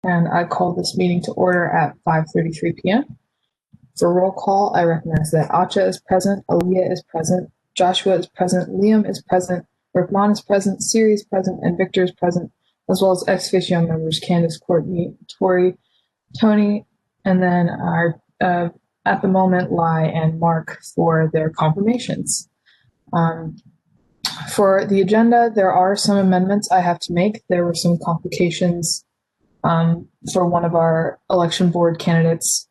and I call this meeting to order at 5:33 p.m. For roll call, I recognize that Acha is present, Aaliyah is present, Joshua is present, Liam is present, Rahman is present, Siri is present, and Victor is present, as well as ex officio members Candace, Courtney, Tori, Tony, and then our at the moment Lai and Mark for their confirmations. For the agenda, there are some amendments I have to make. There were some complications for one of our election board candidates,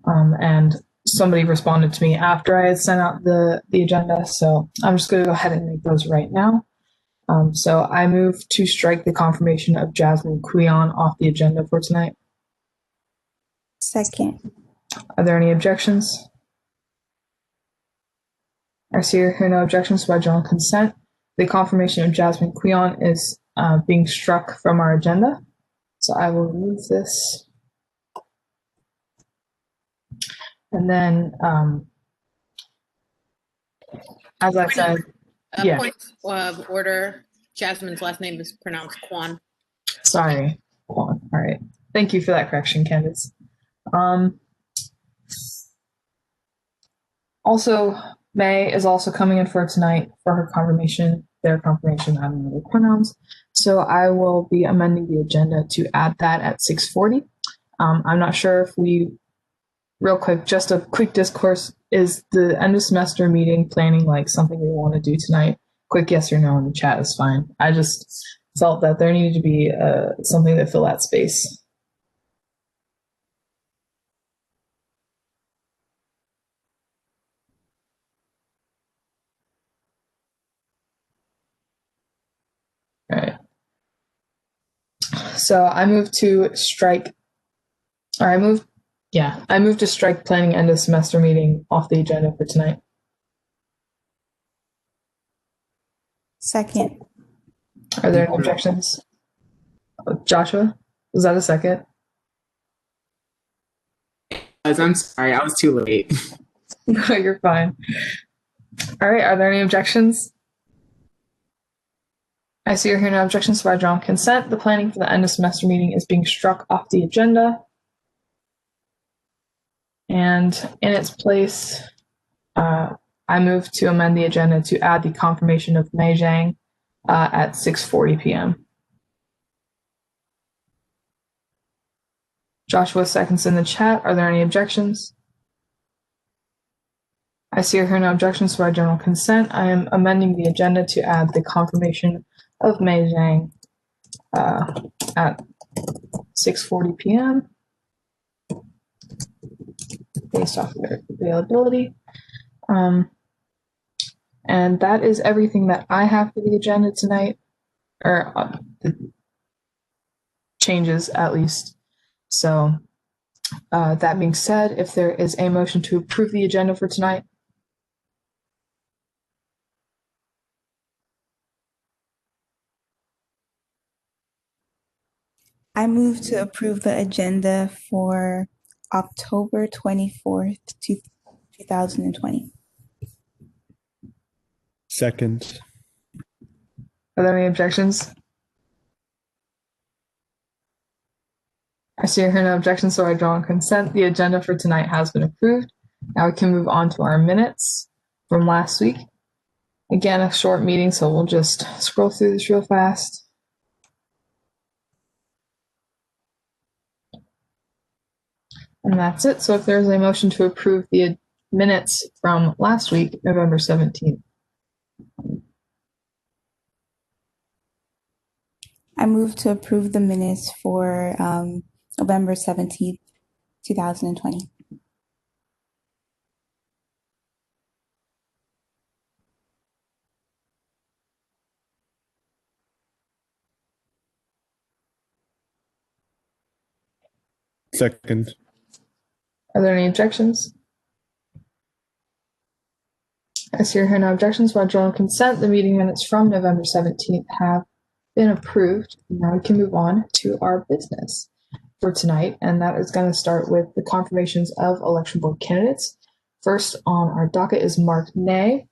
and somebody responded to me after I had sent out the agenda, so I'm just going to go ahead and make those right now. So I move to strike the confirmation of Jasmine Cuion off the agenda for tonight. Second. Are there any objections? I see or hear no objections by general consent. The confirmation of Jasmine Cuion is being struck from our agenda. So I will remove this. And then, as I said, yeah. Point of order, Jasmine's last name is pronounced Kwan. Sorry, Kwan. All right. Thank you for that correction, Candace. Also, May is also coming in for tonight for her confirmation, their confirmation, I don't know the pronouns. So I will be amending the agenda to add that at 6:40. I'm not sure if we, real quick, just a quick discourse, is the end of semester meeting planning like something we want to do tonight? Quick yes or no in the chat is fine. I just felt that there needed to be something to fill that space. All right. So I move to strike, or I move to strike planning end of semester meeting off the agenda for tonight. Second. Are there any objections? Joshua, was that a second? I'm sorry, I was too late. No, you're fine. All right, are there any objections? I see or hear no objections by general consent. The planning for the end of semester meeting is being struck off the agenda. And in its place, I move to amend the agenda to add the confirmation of Mei Zhang at 6:40 p.m. Joshua seconds in the chat. Are there any objections? I see or hear no objections by general consent. I am amending the agenda to add the confirmation of Mei Zhang at 6:40 p.m. based off their availability. And that is everything that I have for the agenda tonight, or the changes at least. So that being said, if there is a motion to approve the agenda for tonight. I move to approve the agenda for October 24th, 2020. Second. Are there any objections? I see or hear no objections, so I draw on consent. The agenda for tonight has been approved. Now we can move on to our minutes from last week. Again, a short meeting, so we'll just scroll through this real fast. And that's it. So if there's a motion to approve the minutes from last week, November 17th. I move to approve the minutes for November 17th, 2020. Second. Are there any objections? I see or hear no objections by general consent. The meeting minutes from November 17th have been approved. Now we can move on to our business for tonight, and that is going to start with the confirmations of election board candidates. First on our docket is Mark Ney.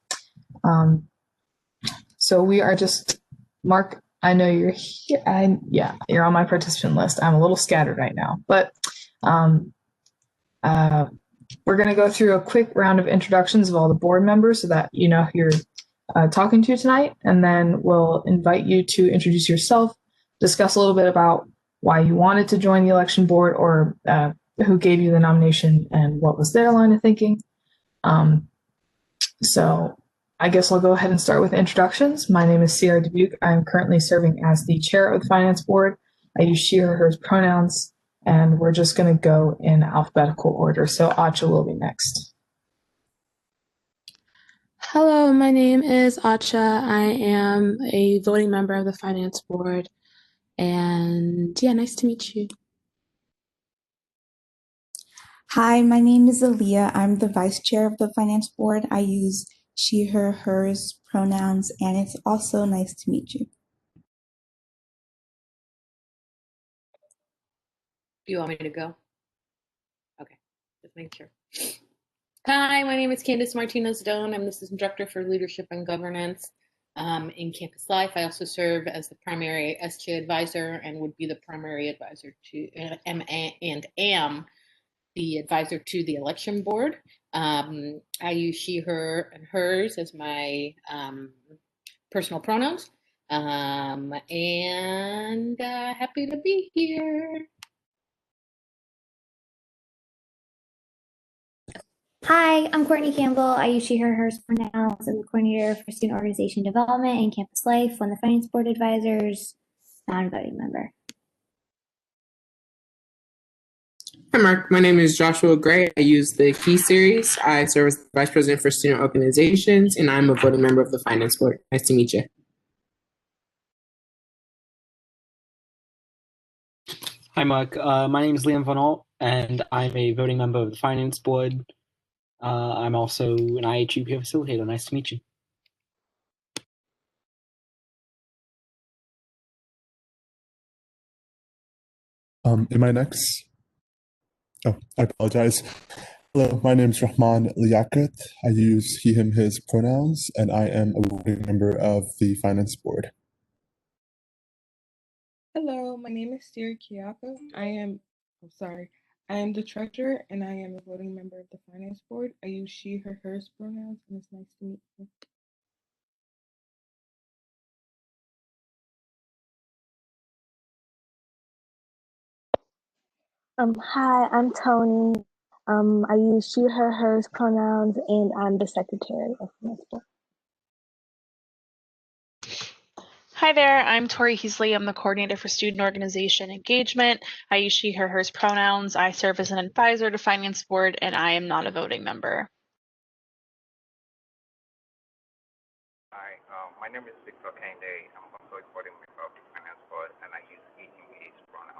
So we are just, Mark I know you're here. Yeah, you're on my participant list. I'm a little scattered right now, but um, uh, we're going to go through a quick round of introductions of all the board members so that you know who you're talking to tonight, and then we'll invite you to introduce yourself, discuss a little bit about why you wanted to join the election board or who gave you the nomination and what was their line of thinking. So I guess I'll go ahead and start with introductions. My name is Sierra Dubuque. I'm currently serving as the chair of the finance board. I use she, her, hers pronouns, and we're just going to go in alphabetical order. So Acha will be next. Hello, my name is Acha. I am a voting member of the finance board. And yeah, nice to meet you. Hi, my name is Aaliyah. I'm the vice chair of the finance board. I use she, her, hers pronouns, and it's also nice to meet you. Do you want me to go? Okay, just make sure. Hi, my name is Candace Martinez-Doan. I'm the assistant director for leadership and governance in Campus Life. I also serve as the primary SGA advisor and would be the primary advisor to am the advisor to the election board. I use she, her, and hers as my personal pronouns. And happy to be here. Hi, I'm Courtney Campbell. I use she, her, hers pronouns. I'm the coordinator for student organization development and campus life, one of the finance board advisors, non-voting member. Hi, Mark. My name is Joshua Gray. I use the Key series. I serve as the Vice President for Student Organizations, and I'm a voting member of the Finance Board. Nice to meet you. Hi, Mark. My name is Liam Van Alt, and I'm a voting member of the Finance Board. I'm also an IHUP facilitator. Nice to meet you. Am I next? Oh, I apologize. Hello, my name is Rahman Liaquat. I use he, him, his pronouns, and I am a voting member of the Finance Board. Hello, my name is Siri Kiyako. I am the treasurer and I am a voting member of the finance board. I use she, her, hers pronouns, and it's nice to meet you. Hi, I'm Tony. I use she, her, hers pronouns, and I'm the secretary of the board. Hi there, I'm Tori Heasley. I'm the coordinator for student organization engagement. I use she, her, hers pronouns. I serve as an advisor to finance board, and I am not a voting member. Hi, my name is Victor Kende. I'm also a voting member of the finance board, and I use he, him, his pronouns.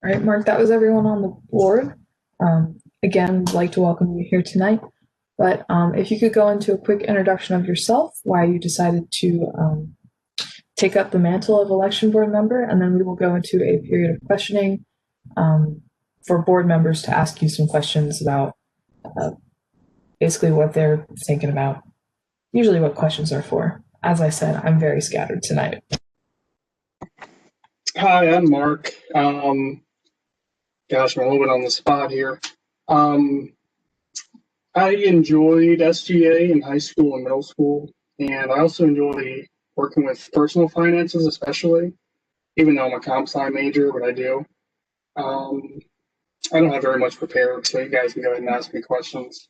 All right, Mark, that was everyone on the board. Again, I'd like to welcome you here tonight. But if you could go into a quick introduction of yourself, why you decided to take up the mantle of election board member, and then we will go into a period of questioning for board members to ask you some questions about basically what they're thinking about, usually what questions are for. As I said, I'm very scattered tonight. Hi, I'm Mark. Gosh, I'm a little bit on the spot here. I enjoyed SGA in high school and middle school, and I also enjoy working with personal finances, especially, even though I'm a comp sci major, but I do. I don't have very much prepared, so you guys can go ahead and ask me questions.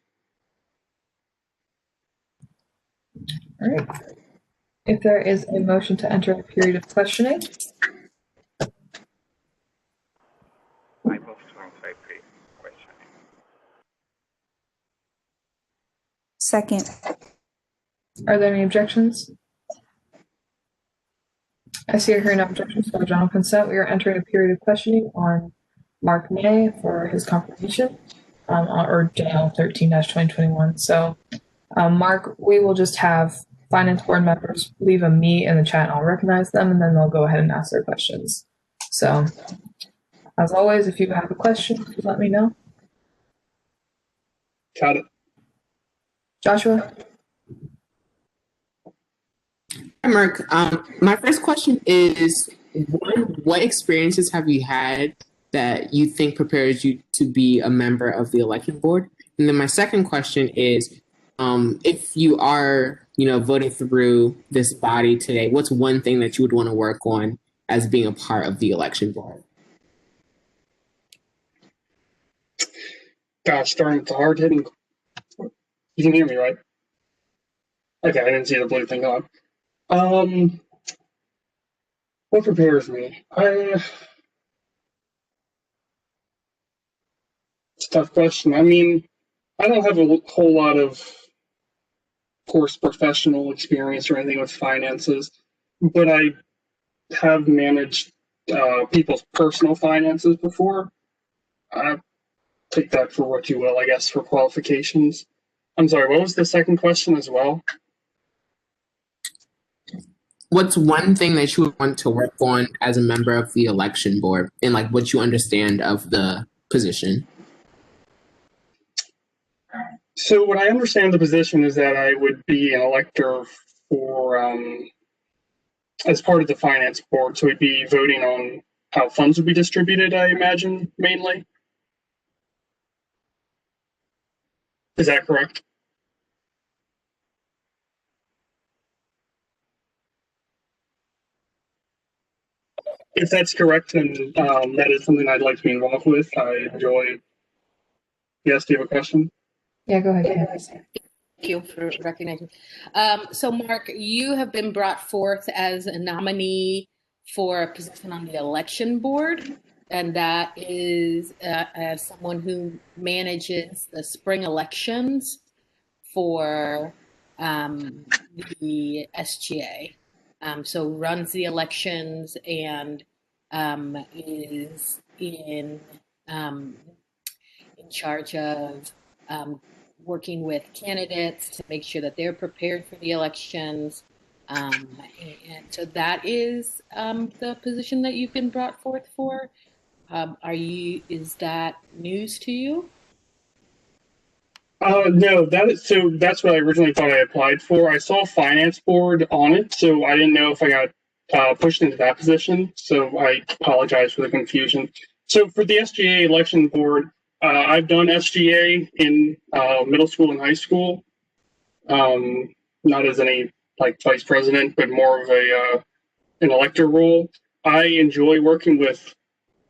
All right. If there is a motion to enter a period of questioning. I move to enter a period of questioning. Second. Are there any objections? I see or hear no objections, so general consent. We are entering a period of questioning on Mark May for his confirmation, or JL 13-2021. So, Mark, we will just have finance board members leave a me in the chat, and I'll recognize them, and then they'll go ahead and ask their questions. So, As always, if you have a question, please let me know. Got it. Joshua? Hi, Mark. My first question is, one, what experiences have you had that you think prepares you to be a member of the election board? And then my second question is, if you are, voting through this body today, what's one thing that you would want to work on as being a part of the election board? Gosh, darn, it's a hard hitting. You can hear me, right? Okay, I didn't see the blue thing on. What prepares me? It's a tough question. I mean, I don't have a whole lot of course professional experience or anything with finances, but I have managed people's personal finances before. Take that for what you will, I guess, for qualifications. I'm sorry, what was the second question as well? What's one thing that you would want to work on as a member of the election board and like what you understand of the position? So what I understand the position is that I would be an elector for as part of the finance board. So we'd be voting on how funds would be distributed, I imagine, mainly. Is that correct? If that's correct, then that is something I'd like to be involved with. I enjoy. Yes, do you have a question? Yeah, go ahead, Candace. Thank you for recognizing. So, Mark, you have been brought forth as a nominee for a position on the election board, and that is as someone who manages the spring elections for the SGA. So runs the elections and is in charge of working with candidates to make sure that they're prepared for the elections. And so that is the position that you've been brought forth for. Is that news to you? No, that's what I originally thought I applied for. I saw finance board on it, so I didn't know if I got pushed into that position. So I apologize for the confusion. So for the SGA election board, I've done SGA in middle school and high school. Not as any like vice president, but more of an elector role. I enjoy working with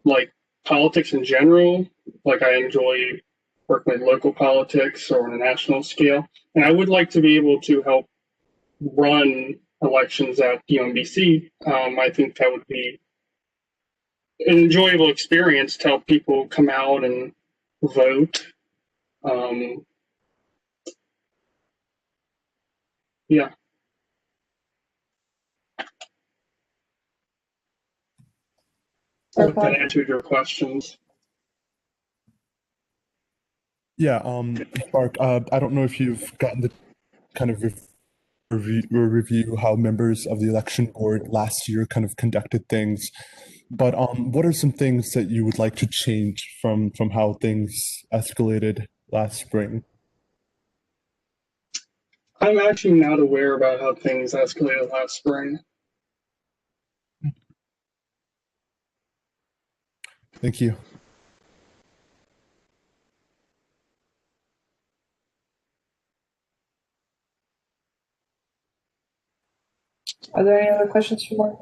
like politics in general. Like I enjoy working with local politics or on a national scale. And I would like to be able to help run elections at UMBC. I think that would be an enjoyable experience to help people come out and vote. Yeah. I hope that answered your questions. Yeah, Mark, I don't know if you've gotten the kind of review how members of the election board last year kind of conducted things, but what are some things that you would like to change from how things escalated last spring? I'm actually not aware about how things escalated last spring. Thank you. Are there any other questions for Mark?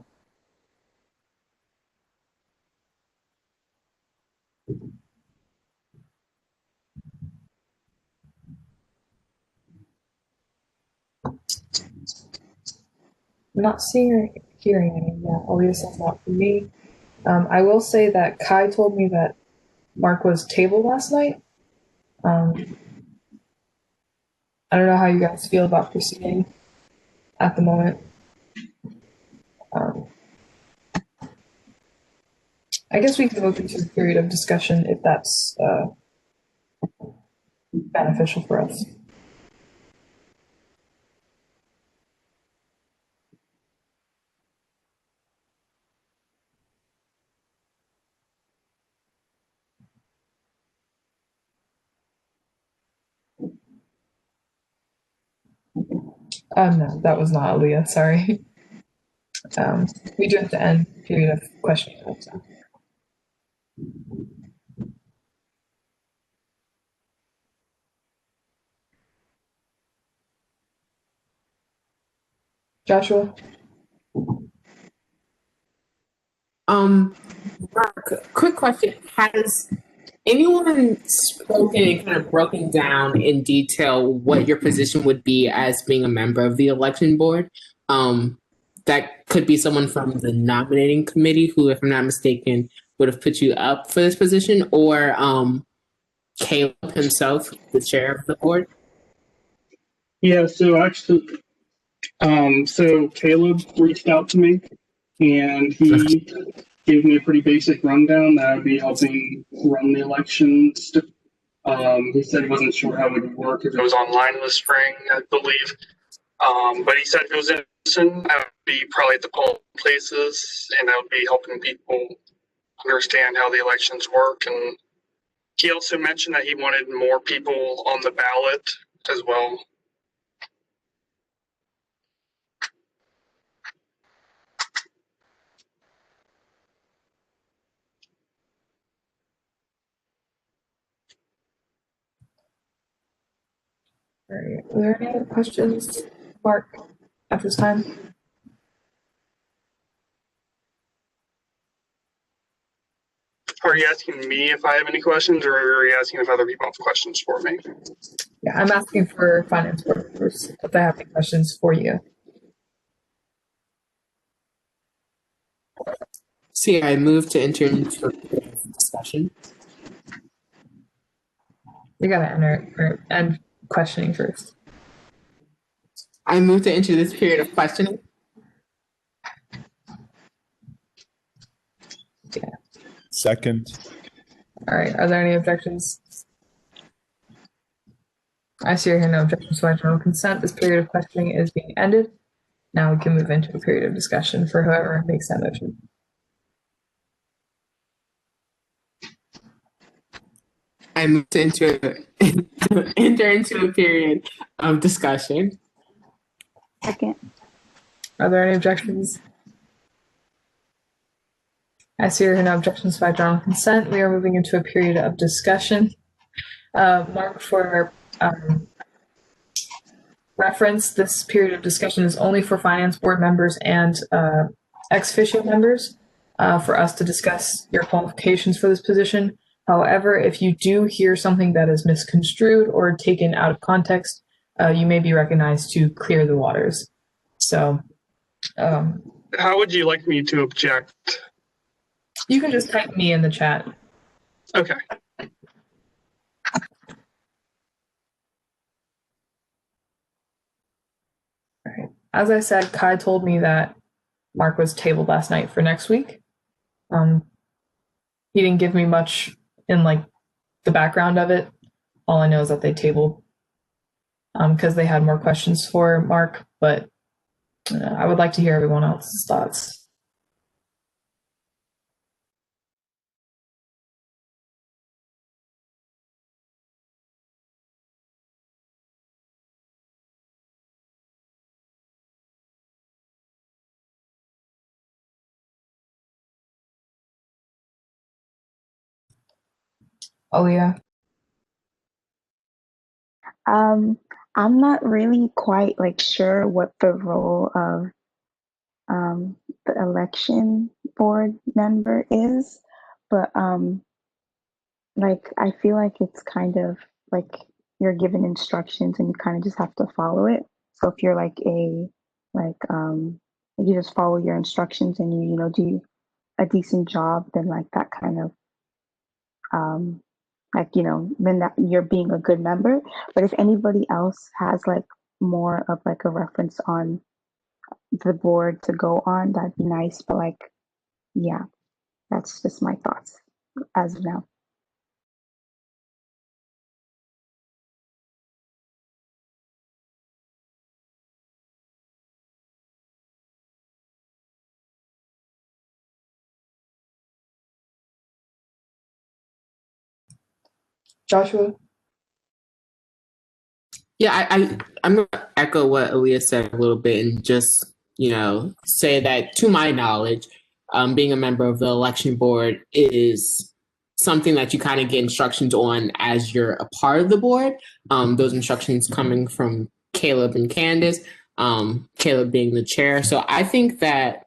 I'm not seeing or hearing any yet. I'll leave this out for me. I will say that Kai told me that Mark was tabled last night. I don't know how you guys feel about proceeding at the moment. I guess we can move into a period of discussion if that's beneficial for us. No, that was not Aaliyah. Sorry. We do have to end period of questioning. So. Joshua? Mark, quick question. Has anyone spoken and kind of broken down in detail what your position would be as being a member of the election board? That could be someone from the nominating committee who, if I'm not mistaken, would have put you up for this position, or Caleb himself, the chair of the board? Yeah, so actually, so Caleb reached out to me and he gave me a pretty basic rundown that I would be helping run the elections. He said he wasn't sure how it would work if it was online in the spring, I believe. But he said if it was in person, I would be probably at the poll places and I would be helping people understand how the elections work. And he also mentioned that he wanted more people on the ballot as well. All right. Are there any other questions, Mark, at this time? Are you asking me if I have any questions, or are you asking if other people have questions for me? Yeah, I'm asking for finance board members if they have any questions for you. See, I moved to enter into a discussion. You gotta enter or end questioning first. I moved to enter this period of questioning. Yeah. Second. All right. Are there any objections? I see here no objections to general consent. This period of questioning is being ended. Now we can move into a period of discussion for whoever makes that motion. I moved to enter into a period of discussion. Second. Are there any objections? I see here no objections by general consent. We are moving into a period of discussion. Mark, for reference, this period of discussion is only for finance board members and ex officio members for us to discuss your qualifications for this position. However, if you do hear something that is misconstrued or taken out of context, you may be recognized to clear the waters. So, how would you like me to object? You can just type me in the chat. Okay. All right. As I said, Kai told me that Mark was tabled last night for next week. He didn't give me much in like the background of it. All I know is that they tabled because they had more questions for Mark, but I would like to hear everyone else's thoughts. Oh yeah. I'm not really quite like sure what the role of the election board member is, but like I feel like it's kind of like you're given instructions and you kind of just have to follow it. So if you're like you just follow your instructions and you know do a decent job, then like that kind of then that you're being a good member. But if anybody else has like more of like a reference on the board to go on, that'd be nice. But like, yeah, that's just my thoughts as of now. Joshua? Yeah, I'm going to echo what Aaliyah said a little bit and just, say that to my knowledge, being a member of the election board is something that you kind of get instructions on as you're a part of the board. Those instructions coming from Caleb and Candace, Caleb being the chair. So I think that,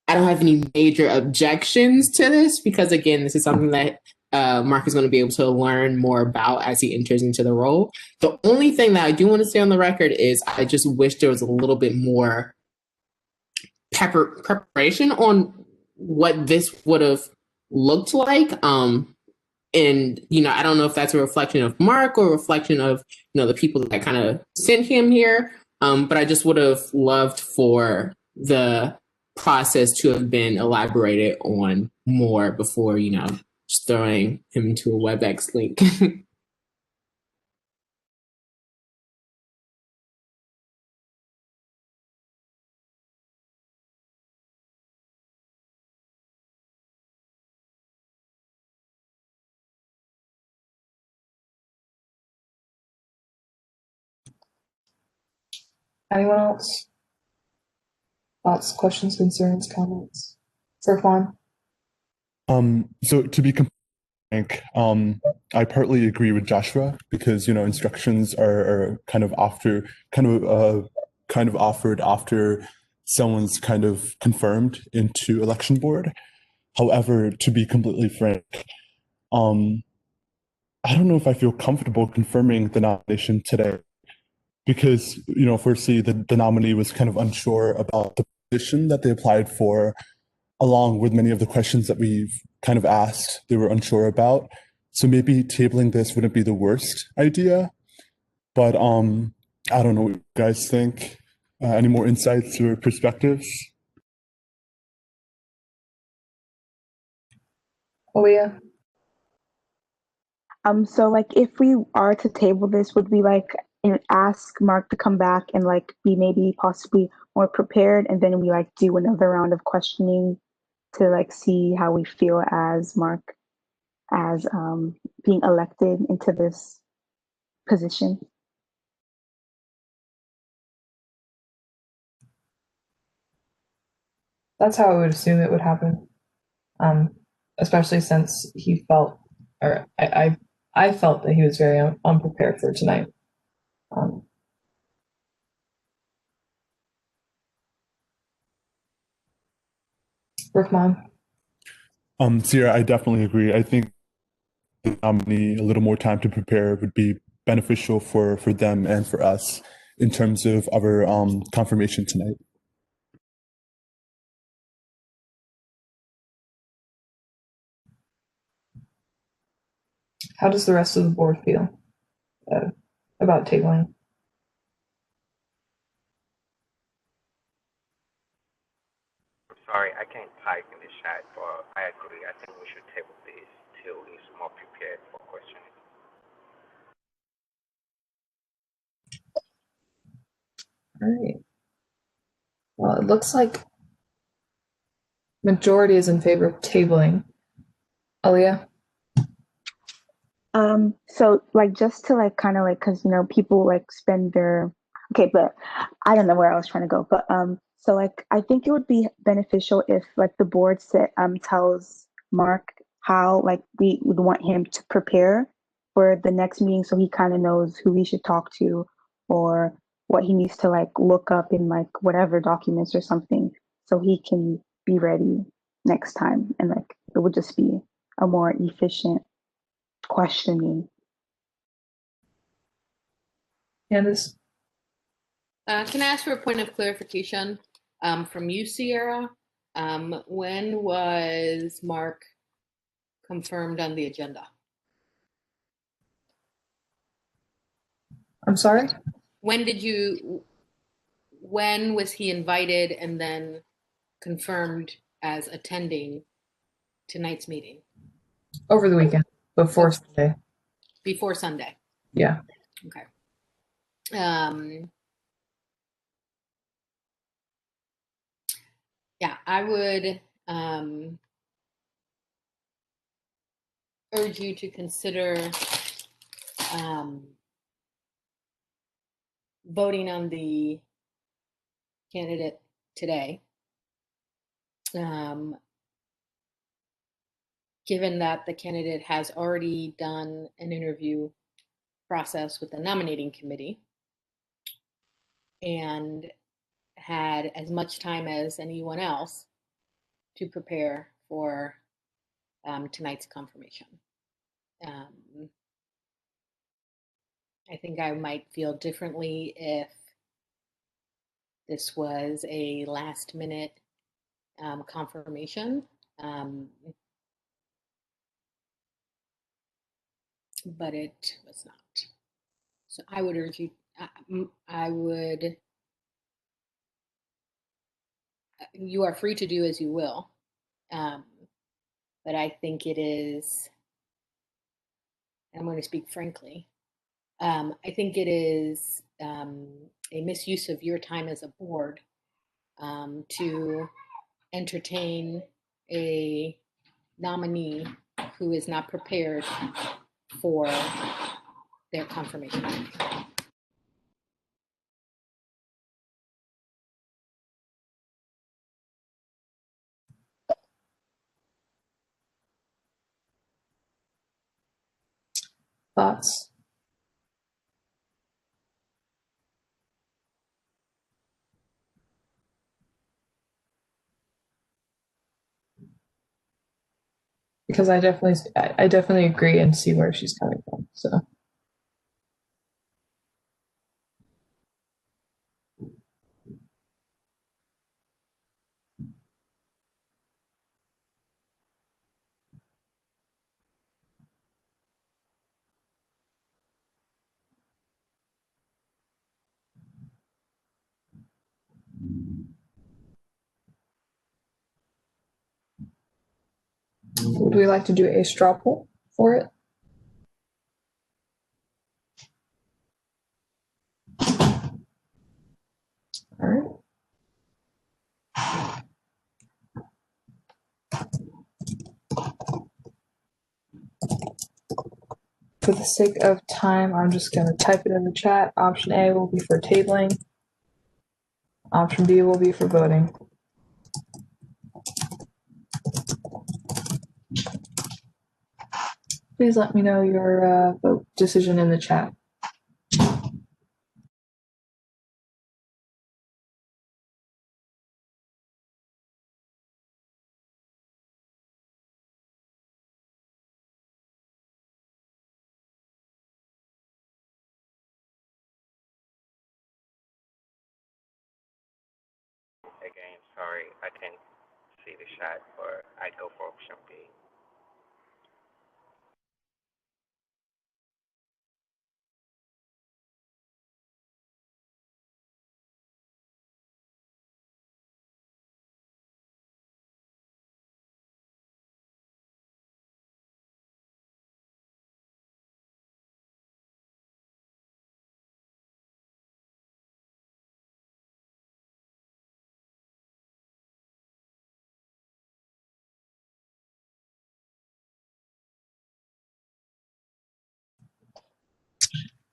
I don't have any major objections to this because, again, this is something that Mark is going to be able to learn more about as he enters into the role. The only thing that I do want to say on the record is I just wish there was a little bit more preparation on what this would have looked like. And, I don't know if that's a reflection of Mark or a reflection of, the people that kind of sent him here. But I just would have loved for the process to have been elaborated on more before, just throwing him into a WebEx link. Anyone else? Thoughts, questions, concerns, comments? For Juan? So to be frank, I partly agree with Joshua because instructions are kind of offered after someone's kind of confirmed into election board. However, to be completely frank, I don't know if I feel comfortable confirming the nomination today because, firstly, the nominee was kind of unsure about the position that they applied for, along with many of the questions that we've kind of asked, they were unsure about. So maybe tabling this wouldn't be the worst idea, but I don't know what you guys think. Any more insights or perspectives? Oh, yeah. So like if we are to table this, would we like ask Mark to come back and like be maybe possibly more prepared, and then we like do another round of questioning to like see how we feel as Mark as being elected into this position? That's how I would assume it would happen. Especially since he felt, or I felt that he was very unprepared for tonight. Rahman? Sierra, I definitely agree. I think the nominee a little more time to prepare would be beneficial for them and for us in terms of our confirmation tonight. How does the rest of the board feel about tabling? I'm sorry, I can't type in the chat, but I agree. I think we should table this till he's more prepared for questioning. All right. Well, it looks like majority is in favor of tabling. Aaliyah? So like just to like kind of like, because people like spend their but I don't know where I was trying to go, but so like I think it would be beneficial if like the board tells Mark how like we would want him to prepare for the next meeting, so he kind of knows who he should talk to or what he needs to like look up in like whatever documents or something, so he can be ready next time, and like it would just be a more efficient questioning. Candace? Can I ask for a point of clarification from you, Sierra? When was Mark confirmed on the agenda? I'm sorry? When was he invited and then confirmed as attending tonight's meeting? Over the weekend, before Sunday. Before Sunday? Yeah. Okay. Yeah, I would urge you to consider voting on the candidate today. Given that the candidate has already done an interview process with the nominating committee and had as much time as anyone else to prepare for tonight's confirmation. I think I might feel differently if this was a last minute confirmation, but it was not. So I would urge you, you are free to do as you will, but I think it is, I'm going to speak frankly, I think it is a misuse of your time as a board to entertain a nominee who is not prepared for their confirmation. Thoughts? Because I definitely agree and see where she's coming from. So. Would we like to do a straw poll for it? All right. For the sake of time, I'm just going to type it in the chat. Option A will be for tabling. Option B will be for voting. Please let me know your vote decision in the chat. Again, sorry, I can't see the chat, but I go for option B.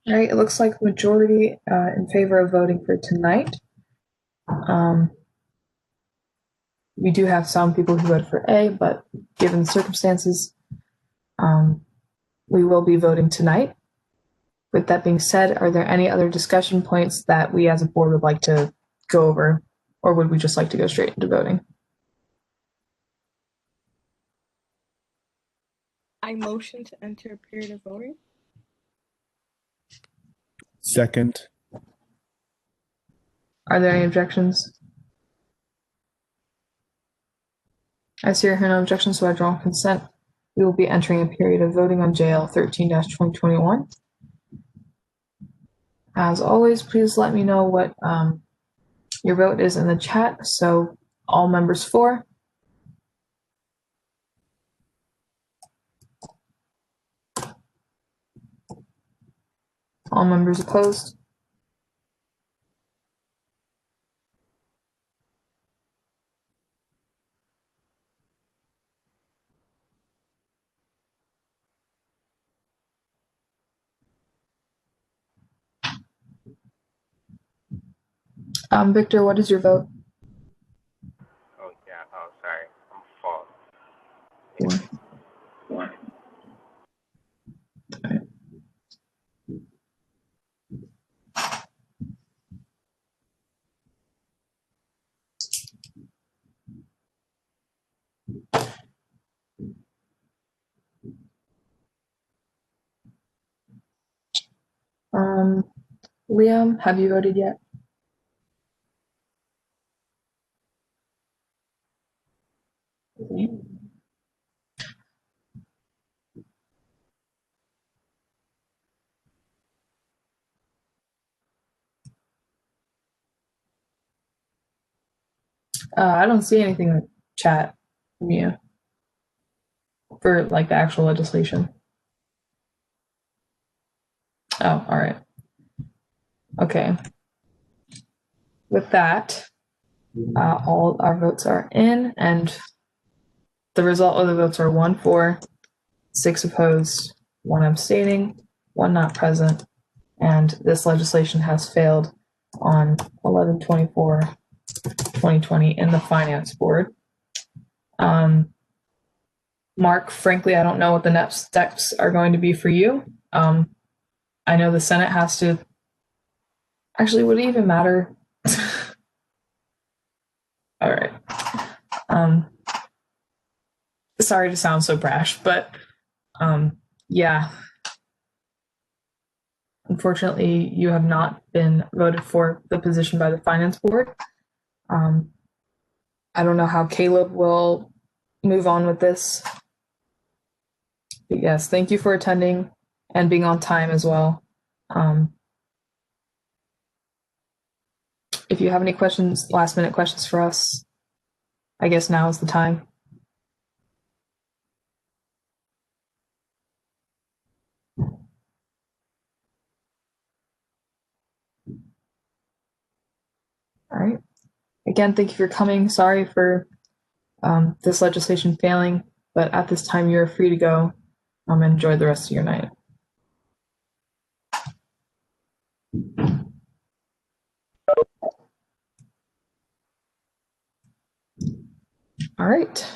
All right, it looks like majority in favor of voting for tonight. We do have some people who voted for A, but given the circumstances, we will be voting tonight. With that being said, are there any other discussion points that we as a board would like to go over, or would we just like to go straight into voting? I motion to enter a period of voting. Second. Are there any objections? I see no objections, so I draw consent. We will be entering a period of voting on JL 13-2021. As always, please let me know what your vote is in the chat. So all members for. All members opposed. Victor, what is your vote? Oh, yeah. Oh, sorry. I'm false. Four. Liam, have you voted yet? I don't see anything in the chat from you for like the actual legislation. Oh, all right. Okay. With that, all our votes are in, and the result of the votes are 1 for, 6 opposed, 1 abstaining, 1 not present, and this legislation has failed on 11/24/2020 in the Finance Board. Mark, frankly, I don't know what the next steps are going to be for you. I know the Senate has to. Actually, would it even matter? All right. Sorry to sound so brash, but yeah. Unfortunately, you have not been voted for the position by the Finance Board. I don't know how Caleb will move on with this. But yes, thank you for attending and being on time as well. If you have any questions, last minute questions for us, I guess now is the time. All right. Again, thank you for coming. Sorry for this legislation failing, but at this time you're free to go. Enjoy the rest of your night. All right.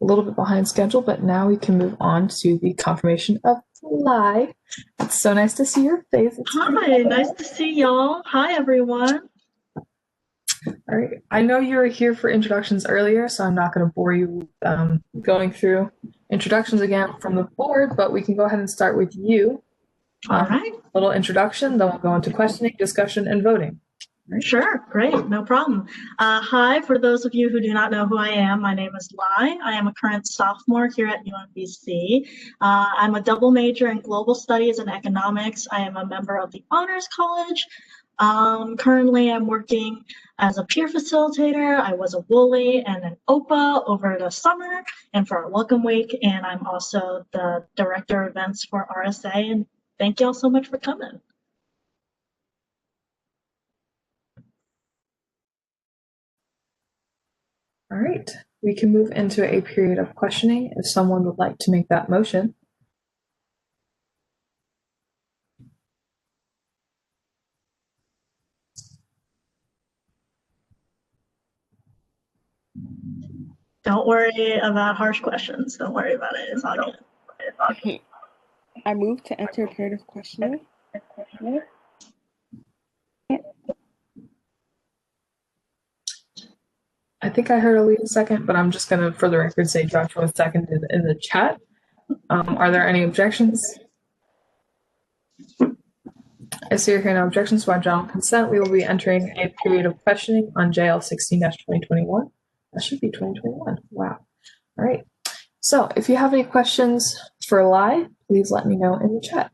A little bit behind schedule, but now we can move on to the confirmation of July. It's so nice to see your face. Hi, nice to see y'all. Hi, everyone. All right. I know you were here for introductions earlier, so I'm not going to bore you going through introductions again from the board, but we can go ahead and start with you. All right. Little introduction, then we'll go into questioning, discussion, and voting. Sure, great, no problem. Hi, for those of you who do not know who I am, my name is Lai. I am a current sophomore here at UMBC. I'm a double major in global studies and economics. I am a member of the Honors College. Currently, I'm working as a peer facilitator. I was a Woolly and an OPA over the summer and for our Welcome Week, and I'm also the director of events for RSA, and thank y'all so much for coming. All right, we can move into a period of questioning if someone would like to make that motion. Don't worry about harsh questions. Don't worry about it. It's all good. I move to enter a period of questioning. I think I heard Alita second, but I'm just going to, for the record, say Joshua seconded in the chat. Are there any objections? I see you're hearing no objections, so by general consent, we will be entering a period of questioning on JL 16-2021. That should be 2021. Wow. All right. So if you have any questions for Lai, please let me know in the chat.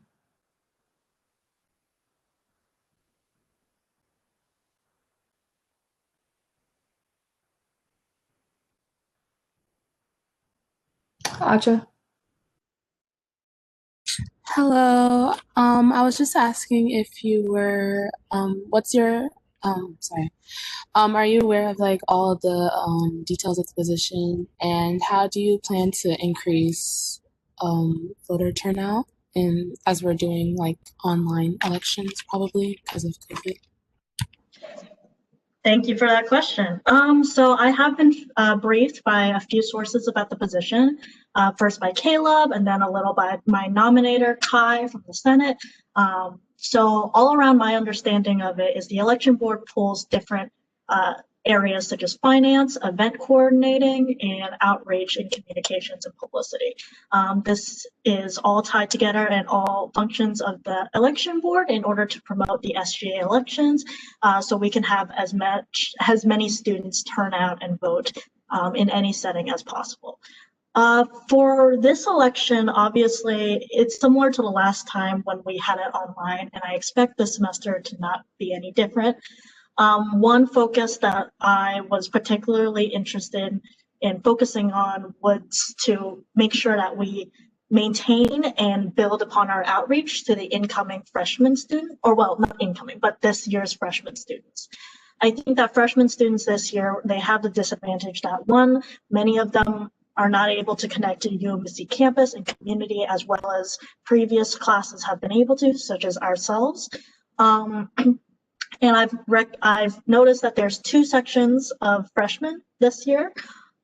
Acha. Hello. I was just asking if you were, what's your, are you aware of like all of the details of the position, and how do you plan to increase voter turnout as we're doing like online elections probably because of COVID? Thank you for that question. So I have been briefed by a few sources about the position, first by Caleb and then a little by my nominator, Kai from the Senate. So all around my understanding of it is the election board pulls different areas such as finance, event coordinating, and outreach and communications and publicity. This is all tied together and all functions of the election board in order to promote the SGA elections, so we can have as many students turn out and vote in any setting as possible. For this election, obviously, it's similar to the last time when we had it online, and I expect this semester to not be any different. One focus that I was particularly interested in focusing on was to make sure that we maintain and build upon our outreach to the incoming freshman student, or well, not incoming, but this year's freshman students. I think that freshman students this year, they have the disadvantage that one, many of them are not able to connect to UMBC campus and community as well as previous classes have been able to, such as ourselves. And I've noticed that there's two sections of freshmen this year.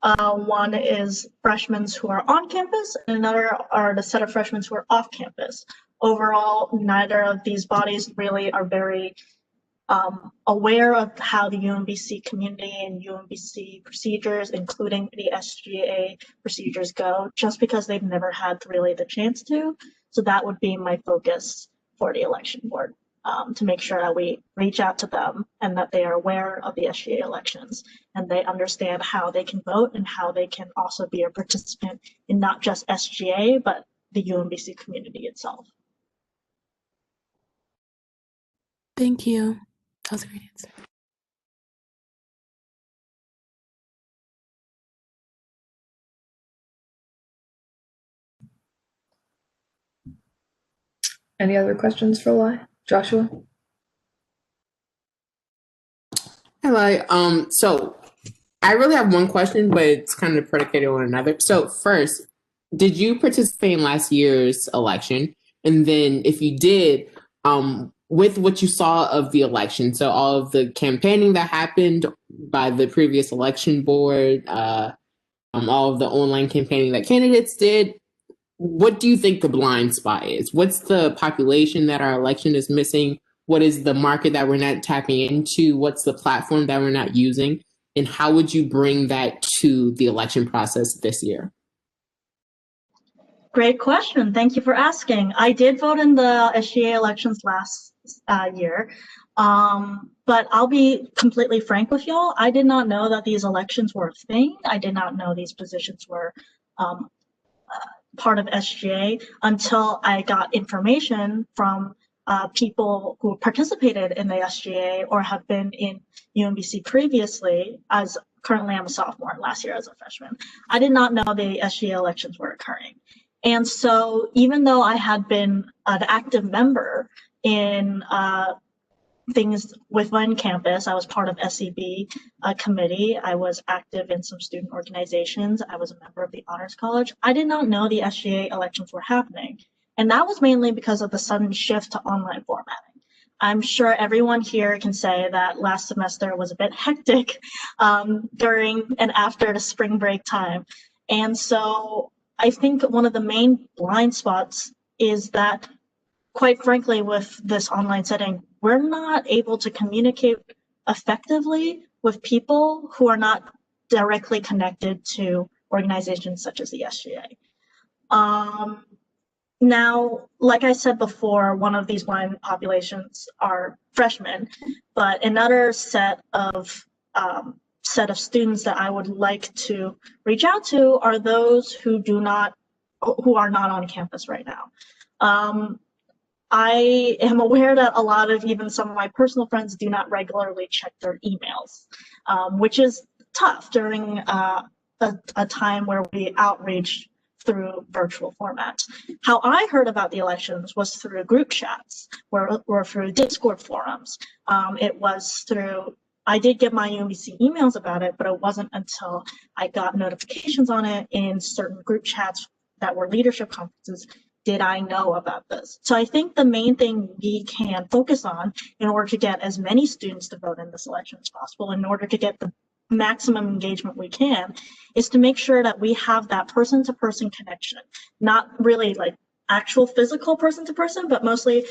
One is freshmen who are on campus, and another are the set of freshmen who are off campus. Overall, neither of these bodies really are very aware of how the UMBC community and UMBC procedures, including the SGA procedures, go, just because they've never had really the chance to. So that would be my focus for the election board. To make sure that we reach out to them and that they are aware of the SGA elections and they understand how they can vote and how they can also be a participant in not just SGA, but the UMBC community itself. Thank you. That was a great answer. Any other questions for Lai? Joshua? Hello. So I really have one question, but it's kind of predicated on another. So first, did you participate in last year's election? And then if you did, with what you saw of the election, so all of the campaigning that happened by the previous election board, all of the online campaigning that candidates did, what do you think the blind spot is? What's the population that our election is missing? What is the market that we're not tapping into? What's the platform that we're not using? And how would you bring that to the election process this year? Great question. Thank you for asking. I did vote in the SGA elections last year, but I'll be completely frank with y'all. I did not know that these elections were a thing. I did not know these positions were part of SGA until I got information from people who participated in the SGA or have been in UMBC previously. As currently I'm a sophomore, last year as a freshman. I did not know the SGA elections were occurring. And so even though I had been an active member in things within campus, I was part of SEB committee, I was active in some student organizations, I was a member of the Honors College, I did not know the SGA elections were happening. And that was mainly because of the sudden shift to online formatting. I'm sure everyone here can say that last semester was a bit hectic during and after the spring break time. And so I think one of the main blind spots is that, quite frankly, with this online setting, we're not able to communicate effectively with people who are not directly connected to organizations such as the SGA. Now, like I said before, one of these blind populations are freshmen, but another set of students that I would like to reach out to are those who are not on campus right now. I am aware that a lot of even some of my personal friends do not regularly check their emails, which is tough during a time where we outreach through virtual formats. How I heard about the elections was through group chats or through Discord forums. It was through, I did get my UMBC emails about it, but it wasn't until I got notifications on it in certain group chats that were leadership conferences did I know about this? So I think the main thing we can focus on in order to get as many students to vote in this election as possible, in order to get the maximum engagement we can, is to make sure that we have that person-to-person connection, not really like actual physical person-to-person, but mostly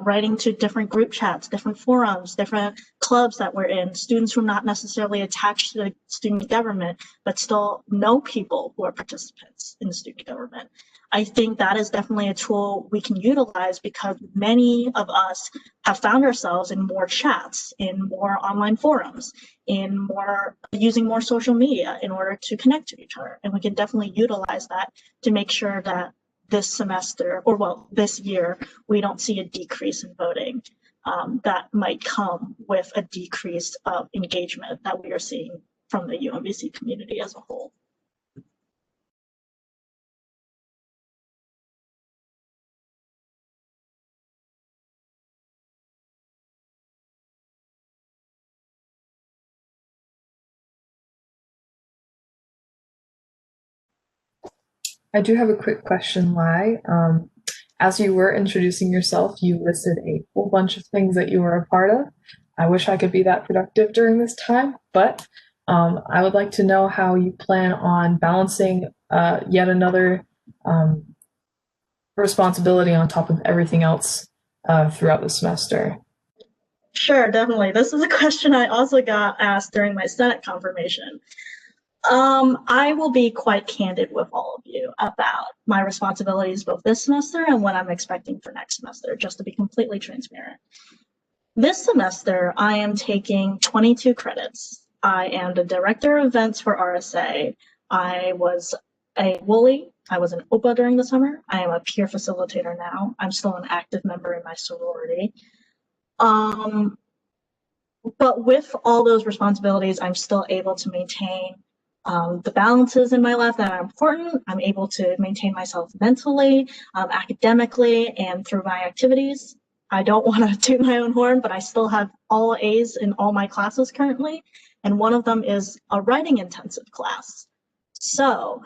writing to different group chats, different forums, different clubs that we're in, students who are not necessarily attached to the student government, but still know people who are participants in the student government. I think that is definitely a tool we can utilize because many of us have found ourselves in more chats, in more online forums, using more social media in order to connect to each other. And we can definitely utilize that to make sure that this semester, or well, this year, we don't see a decrease in voting that might come with a decrease of engagement that we are seeing from the UMBC community as a whole. I do have a quick question, Lai. As you were introducing yourself, you listed a whole bunch of things that you were a part of. I wish I could be that productive during this time, but I would like to know how you plan on balancing yet another responsibility on top of everything else throughout the semester. Sure, definitely. This is a question I also got asked during my Senate confirmation. I will be quite candid with all of you about my responsibilities both this semester and what I'm expecting for next semester, just to be completely transparent. This semester, I am taking 22 credits. I am the director of events for RSA. I was a Woolly. I was an OPA during the summer. I am a peer facilitator now. I'm still an active member in my sorority. But with all those responsibilities, I'm still able to maintain the balances in my life that are important. I'm able to maintain myself mentally, academically, and through my activities. I don't want to toot my own horn, but I still have all A's in all my classes currently, and one of them is a writing intensive class. So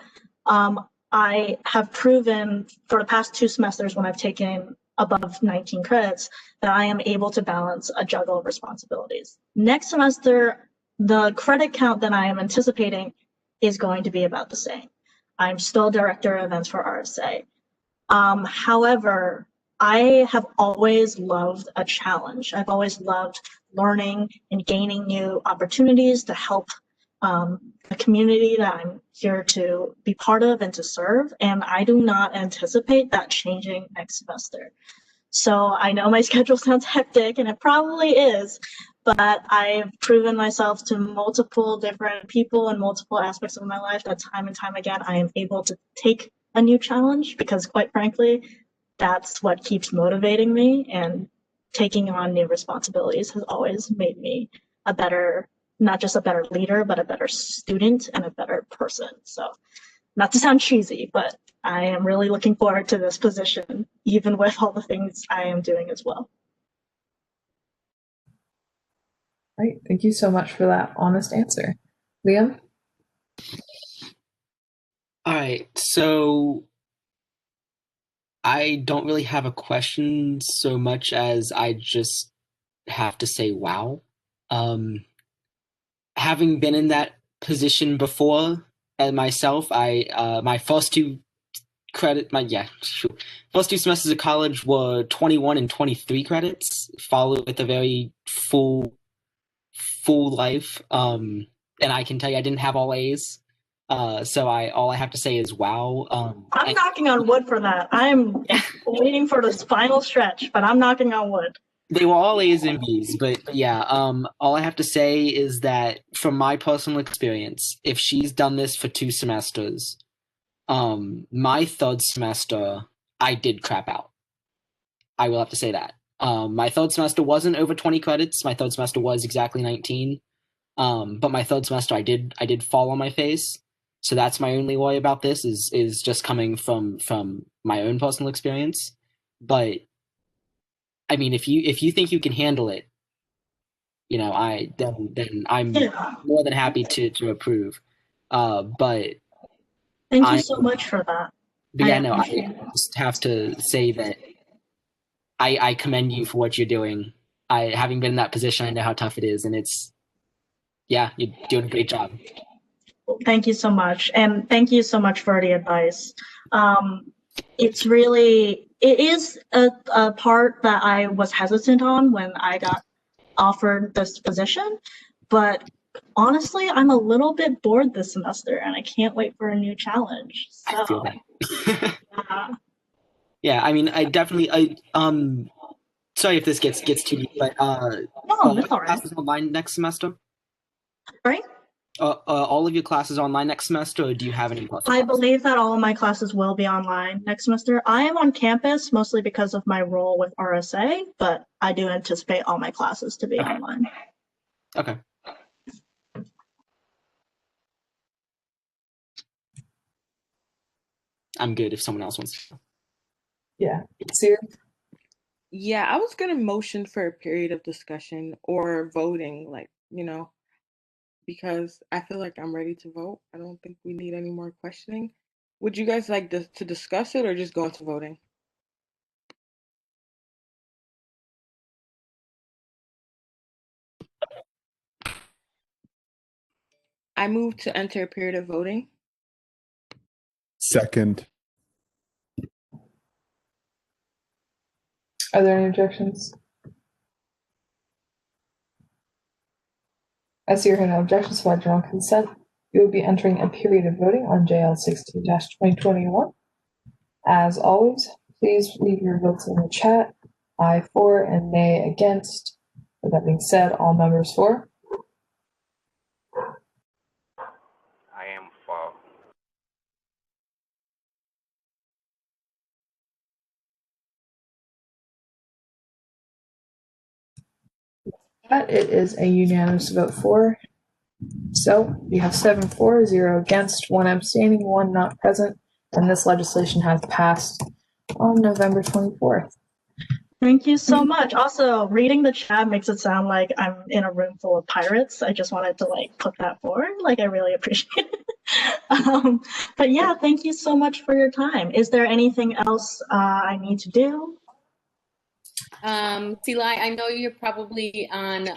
I have proven for the past 2 semesters when I've taken above 19 credits that I am able to balance a juggle of responsibilities. Next semester, the credit count that I am anticipating is going to be about the same. I'm still director of events for RSA. However, I have always loved a challenge. I've always loved learning and gaining new opportunities to help the community that I'm here to be part of and to serve. And I do not anticipate that changing next semester. So I know my schedule sounds hectic, and it probably is, but I've proven myself to multiple different people in multiple aspects of my life that time and time again, I am able to take a new challenge because quite frankly, that's what keeps motivating me, and taking on new responsibilities has always made me a better, not just a better leader, but a better student and a better person. So not to sound cheesy, but I am really looking forward to this position, even with all the things I am doing as well. Right. Thank you so much for that honest answer. Liam? All right, so I don't really have a question so much as I just have to say wow. Having been in that position before and myself, my first 2 first 2 semesters of college were 21 and 23 credits, followed with a very full life. And I can tell you I didn't have all A's. So all I have to say is wow. I'm knocking on wood for that. I'm waiting for this final stretch, but I'm knocking on wood. They were all A's and B's, but yeah, all I have to say is that from my personal experience, if she's done this for 2 semesters, my 3rd semester, I did crap out. I will have to say that. My 3rd semester wasn't over 20 credits. My 3rd semester was exactly 19. But my 3rd semester, I did fall on my face. So that's my only worry about this is just coming from my own personal experience. But I mean, if you think you can handle it, you know, then I'm more than happy to approve. But thank you so much for that. But yeah, no, I just have to say that I commend you for what you're doing. Having been in that position, I know how tough it is, and you're doing a great job. Thank you so much. And thank you so much for the advice. It is a part that I was hesitant on when I got offered this position, but honestly, I'm a little bit bored this semester and I can't wait for a new challenge. So, I feel that. Yeah, I mean, sorry if this gets too deep, but no, that's all right. Classes online next semester? Right? All of your classes online next semester, or do you have any classes? I believe that all of my classes will be online next semester. I am on campus mostly because of my role with RSA, but I do anticipate all my classes to be online. Okay. I'm good if someone else wants to. Yeah. Siri? Yeah, I was going to motion for a period of discussion or voting, because I feel like I'm ready to vote. I don't think we need any more questioning. Would you guys like to discuss it or just go into voting? I move to enter a period of voting. Second. Are there any objections? I see your hand no objections, so by general consent, you will be entering a period of voting on JL 16-2021. As always, please leave your votes in the chat. Aye for and nay against. With that being said, all members for. I am for. That it is a unanimous vote for. So we have 7 for, 0 against, 1 abstaining, 1 not present, and this legislation has passed on November 24th. Thank you so much. Also, reading the chat makes it sound like I'm in a room full of pirates. I just wanted to put that forward. I really appreciate it. But yeah, thank you so much for your time. Is there anything else I need to do? Sila, I know you're probably on,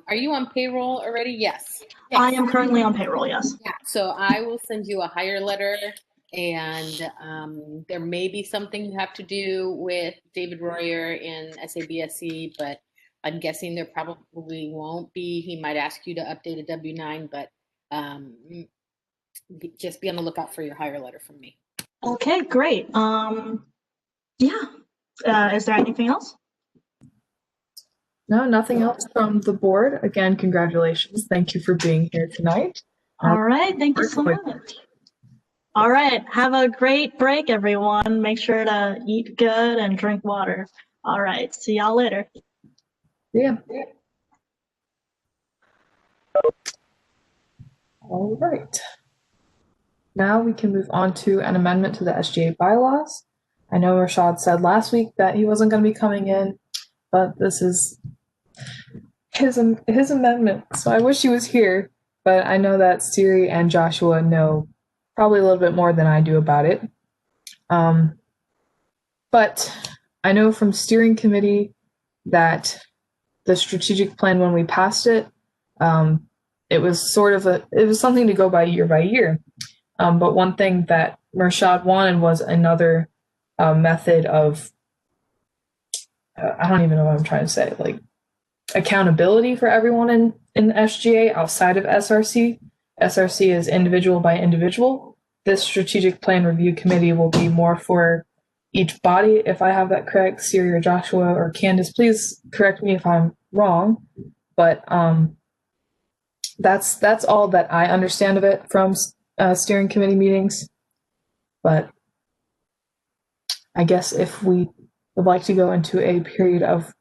are you on payroll already? Yes. I am currently on payroll, yes. Yeah, so I will send you a hire letter, and there may be something you have to do with David Royer in SABSC, but I'm guessing there probably won't be. He might ask you to update a W-9, but just be on the lookout for your hire letter from me. Okay, great. Yeah. Is there anything else? No, nothing else from the board. Again, congratulations. Thank you for being here tonight. All right, thank you so much. All right, have a great break, everyone. Make sure to eat good and drink water. All right, see y'all later. Yeah. All right. Now we can move on to an amendment to the Sga Bylaws. I know Rashad said last week that he wasn't going to be coming in, but this is his amendment. So I wish he was here, but I know that Siri and Joshua know probably a little bit more than I do about it. But I know from steering committee that the strategic plan, when we passed it, it was something to go by year. But one thing that Rashad wanted was another method of, I don't even know what I'm trying to say, accountability for everyone in SGA outside of SRC. SRC is individual by individual. This strategic plan review committee will be more for each body. If I have that correct, Siri or Joshua or Candace, please correct me if I'm wrong. But that's all that I understand of it from steering committee meetings. But I guess if we would like to go into a period of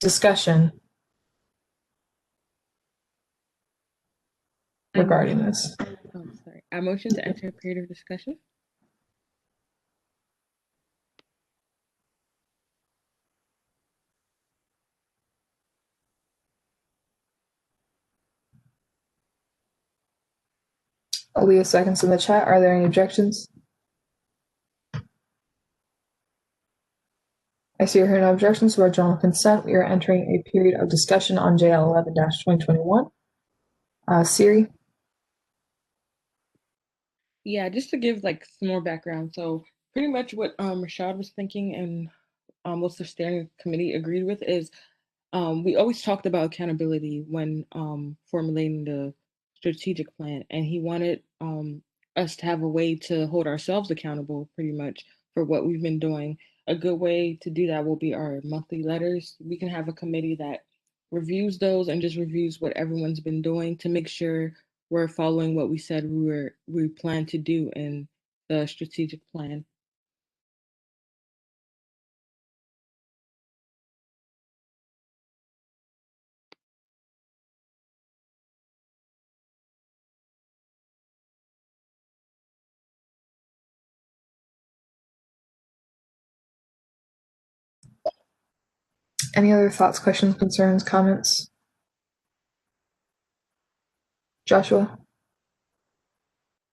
discussion regarding this. Oh, sorry. I motion to enter a period of discussion. Aaliyah seconds in the chat. Are there any objections? I see here no objections to our general consent. We are entering a period of discussion on JL 11-2021. Siri? Yeah, just to give like some more background. So pretty much what Rashad was thinking and most of the steering committee agreed with is we always talked about accountability when formulating the strategic plan, and he wanted us to have a way to hold ourselves accountable pretty much for what we've been doing. A good way to do that will be our monthly letters. We can have a committee that reviews those and just reviews what everyone's been doing to make sure we're following what we said we plan to do in the strategic plan. Any other thoughts, questions, concerns, comments? Joshua?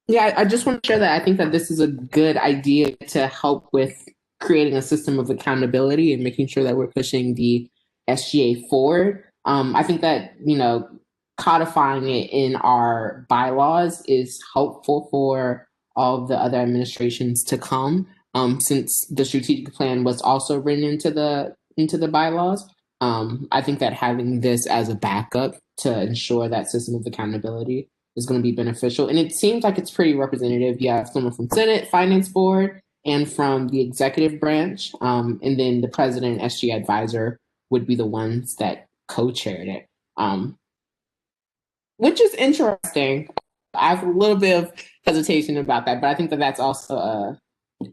Yeah, I just want to share that I think that this is a good idea to help with creating a system of accountability and making sure that we're pushing the SGA forward. I think that, codifying it in our bylaws is helpful for all of the other administrations to come, since the strategic plan was also written into the bylaws. I think that having this as a backup to ensure that system of accountability is going to be beneficial. And it seems like it's pretty representative. You have someone from Senate, Finance Board, and from the executive branch. And then the president and SG advisor would be the ones that co-chaired it, which is interesting. I have a little bit of hesitation about that, but I think that that's also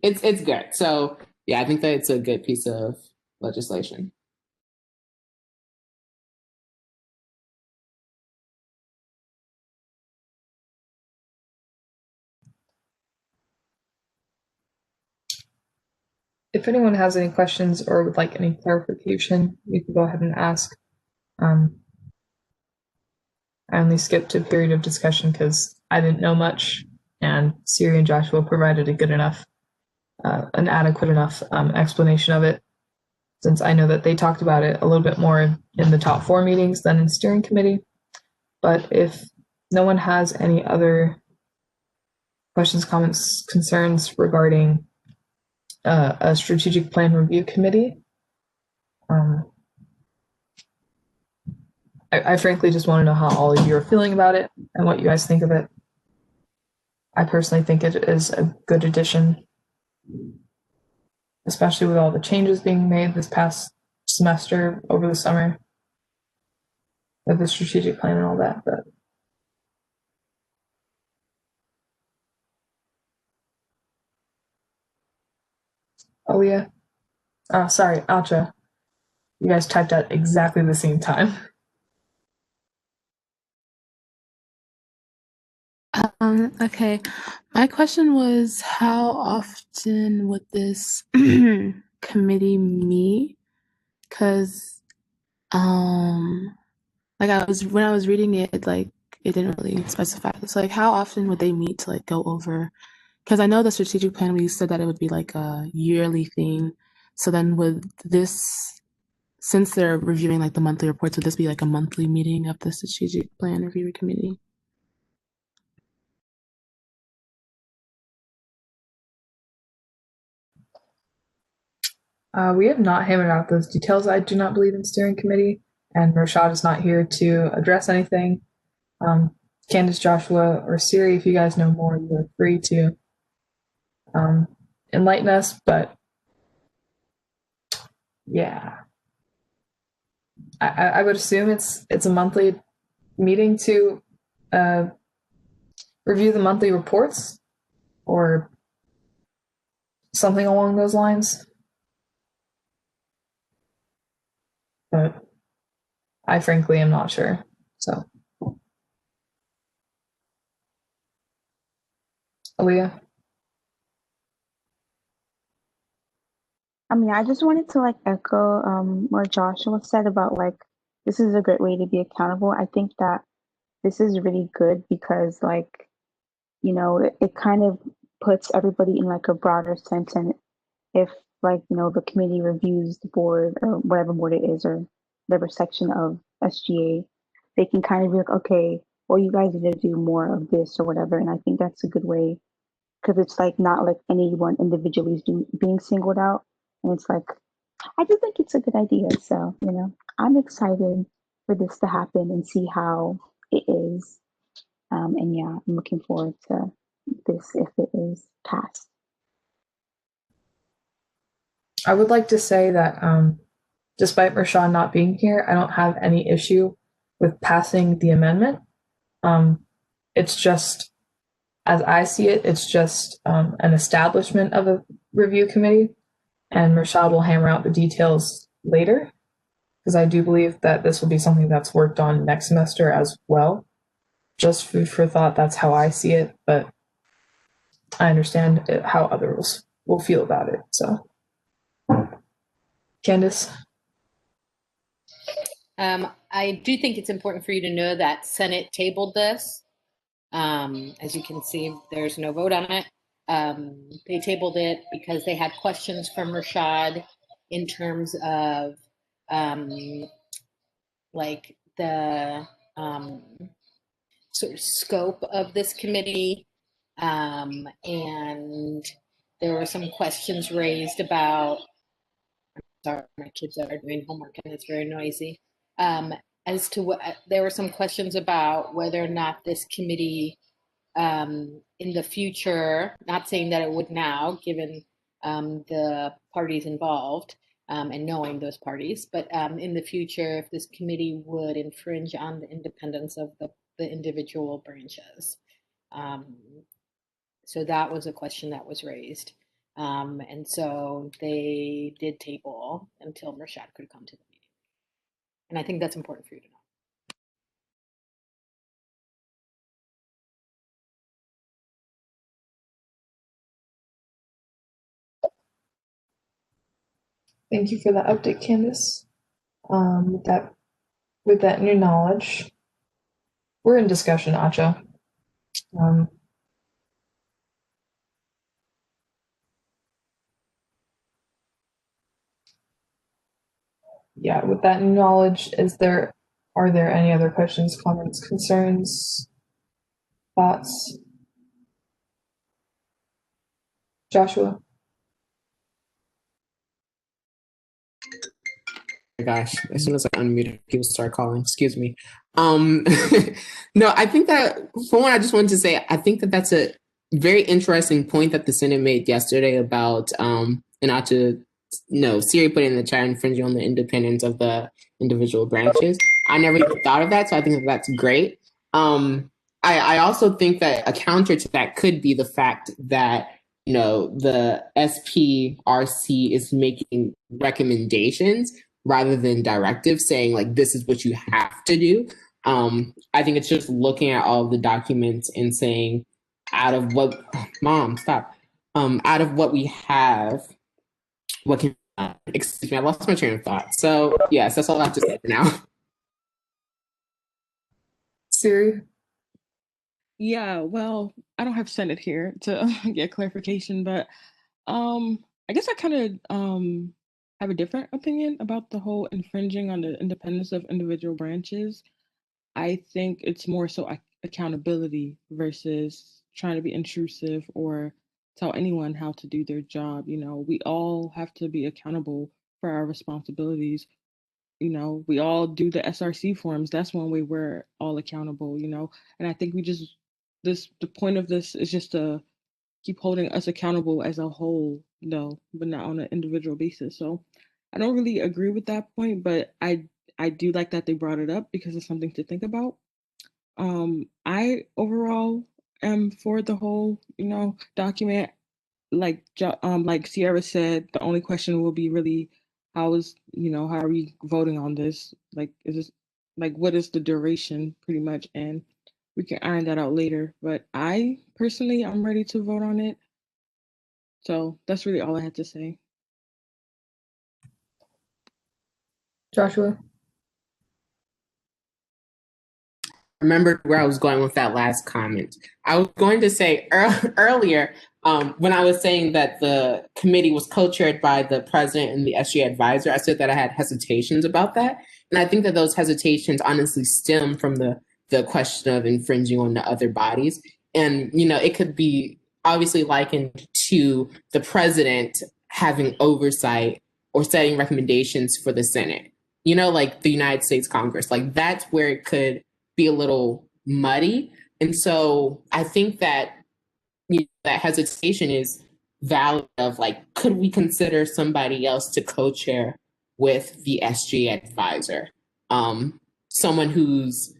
it's good. So yeah, I think that it's a good piece of legislation. If anyone has any questions or would like any clarification, you can go ahead and ask. I only skipped a period of discussion because I didn't know much, and Siri and Joshua provided a good enough, an adequate enough explanation of it, since I know that they talked about it a little bit more in the top 4 meetings than in steering committee. But if no one has any other questions, comments, concerns regarding a strategic plan review committee, I frankly just want to know how all of you are feeling about it and what you guys think of it. I personally think it is a good addition, especially with all the changes being made this past semester over the summer with the strategic plan and all that. But oh yeah, sorry, Alcha, you guys typed at exactly the same time. Okay. My question was, how often would this committee meet? Because, when I was reading it, like, it didn't really specify. So, like, how often would they meet to, like, go over? Because I know the strategic plan, we said that it would be, like, a yearly thing. So then would this, since they're reviewing, like, the monthly reports, would this be, like, a monthly meeting of the strategic plan review committee? We have not hammered out those details. I do not believe in steering committee, and Rashad is not here to address anything. Candace, Joshua, or Siri, if you guys know more, you are free to enlighten us. But yeah, I would assume it's a monthly meeting to review the monthly reports or something along those lines. But I frankly am not sure. So, Aaliyah? I mean, I just wanted to like echo what Joshua said about like this is a great way to be accountable. I think that this is really good because like, you know, it kind of puts everybody in like a broader sense. And if like, the committee reviews the board or whatever board it is or whatever section of SGA, they can kind of be like, okay, well, you guys need to do more of this or whatever. And I think that's a good way because it's like not like anyone individually is being singled out. And it's like, I just think it's a good idea. So, I'm excited for this to happen and see how it is. And yeah, I'm looking forward to this if it is passed. I would like to say that despite Rashawn not being here, I don't have any issue with passing the amendment. It's just, as I see it, it's just an establishment of a review committee, and Rashad will hammer out the details later, because I do believe that this will be something that's worked on next semester as well. Just food for thought, that's how I see it, but I understand how others will feel about it. So, Candace? I do think it's important for you to know that Senate tabled this. As you can see, there's no vote on it. They tabled it because they had questions from Rashad in terms of like the sort of scope of this committee. And there were some questions raised about, sorry, my kids are doing homework and it's very noisy. As to what, there were some questions about whether or not this committee in the future, not saying that it would now, given the parties involved and knowing those parties, but in the future, if this committee would infringe on the independence of the individual branches. So that was a question that was raised. And so they did table until Rashad could come to the meeting. And I think that's important for you to know. Thank you for that update, Candace. With that new knowledge, we're in discussion, Acha. Yeah, with that new knowledge, are there any other questions, comments, concerns, thoughts? Joshua? Gosh, as soon as I unmuted, people start calling. Excuse me. No, I think that for one, I just wanted to say, I think that that's a very interesting point that the Senate made yesterday about, and not to, Siri put in the chat infringing on the independence of the individual branches. I never even thought of that, so I think that that's great. I also think that a counter to that could be the fact that, the SPRC is making recommendations rather than directives saying like, this is what you have to do. I think it's just looking at all of the documents and saying out of what, out of what we have, what can, excuse me, I lost my train of thought. So yes, that's all I have to say for now. Siri? Yeah, well, I don't have Senate here to get clarification, but I guess I kind of have a different opinion about the whole infringing on the independence of individual branches. I think it's more so accountability versus trying to be intrusive or tell anyone how to do their job. We all have to be accountable for our responsibilities. We all do the SRC forms. That's one way we're all accountable, and I think the point of this is just to keep holding us accountable as a whole, but not on an individual basis. So I don't really agree with that point, but I do like that they brought it up because it's something to think about. I overall am for the whole, document. Like Sierra said, the only question will be really how are we voting on this? Like, is this what is the duration, pretty much, and we can iron that out later. But I personally, I'm ready to vote on it. So that's really all I had to say. Joshua? Remember where I was going with that last comment. I was going to say earlier, when I was saying that the committee was co-chaired by the president and the SGA advisor, I said that I had hesitations about that. And I think that those hesitations honestly stem from the question of infringing on the other bodies. And, it could be obviously likened to the president having oversight or setting recommendations for the Senate, like the United States Congress. Like that's where it could be a little muddy. And so I think that that hesitation is valid of like, could we consider somebody else to co-chair with the SG advisor? Someone who's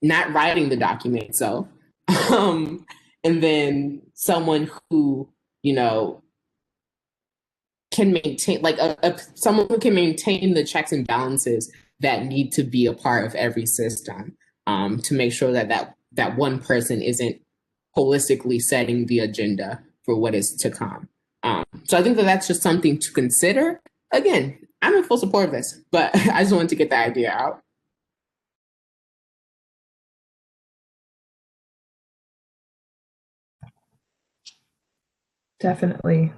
not writing the document itself. And then someone who, can maintain, like someone who can maintain the checks and balances that need to be a part of every system, to make sure that one person isn't holistically setting the agenda for what is to come. So I think that that's just something to consider. Again, I'm in full support of this, but I just wanted to get that idea out. Definitely.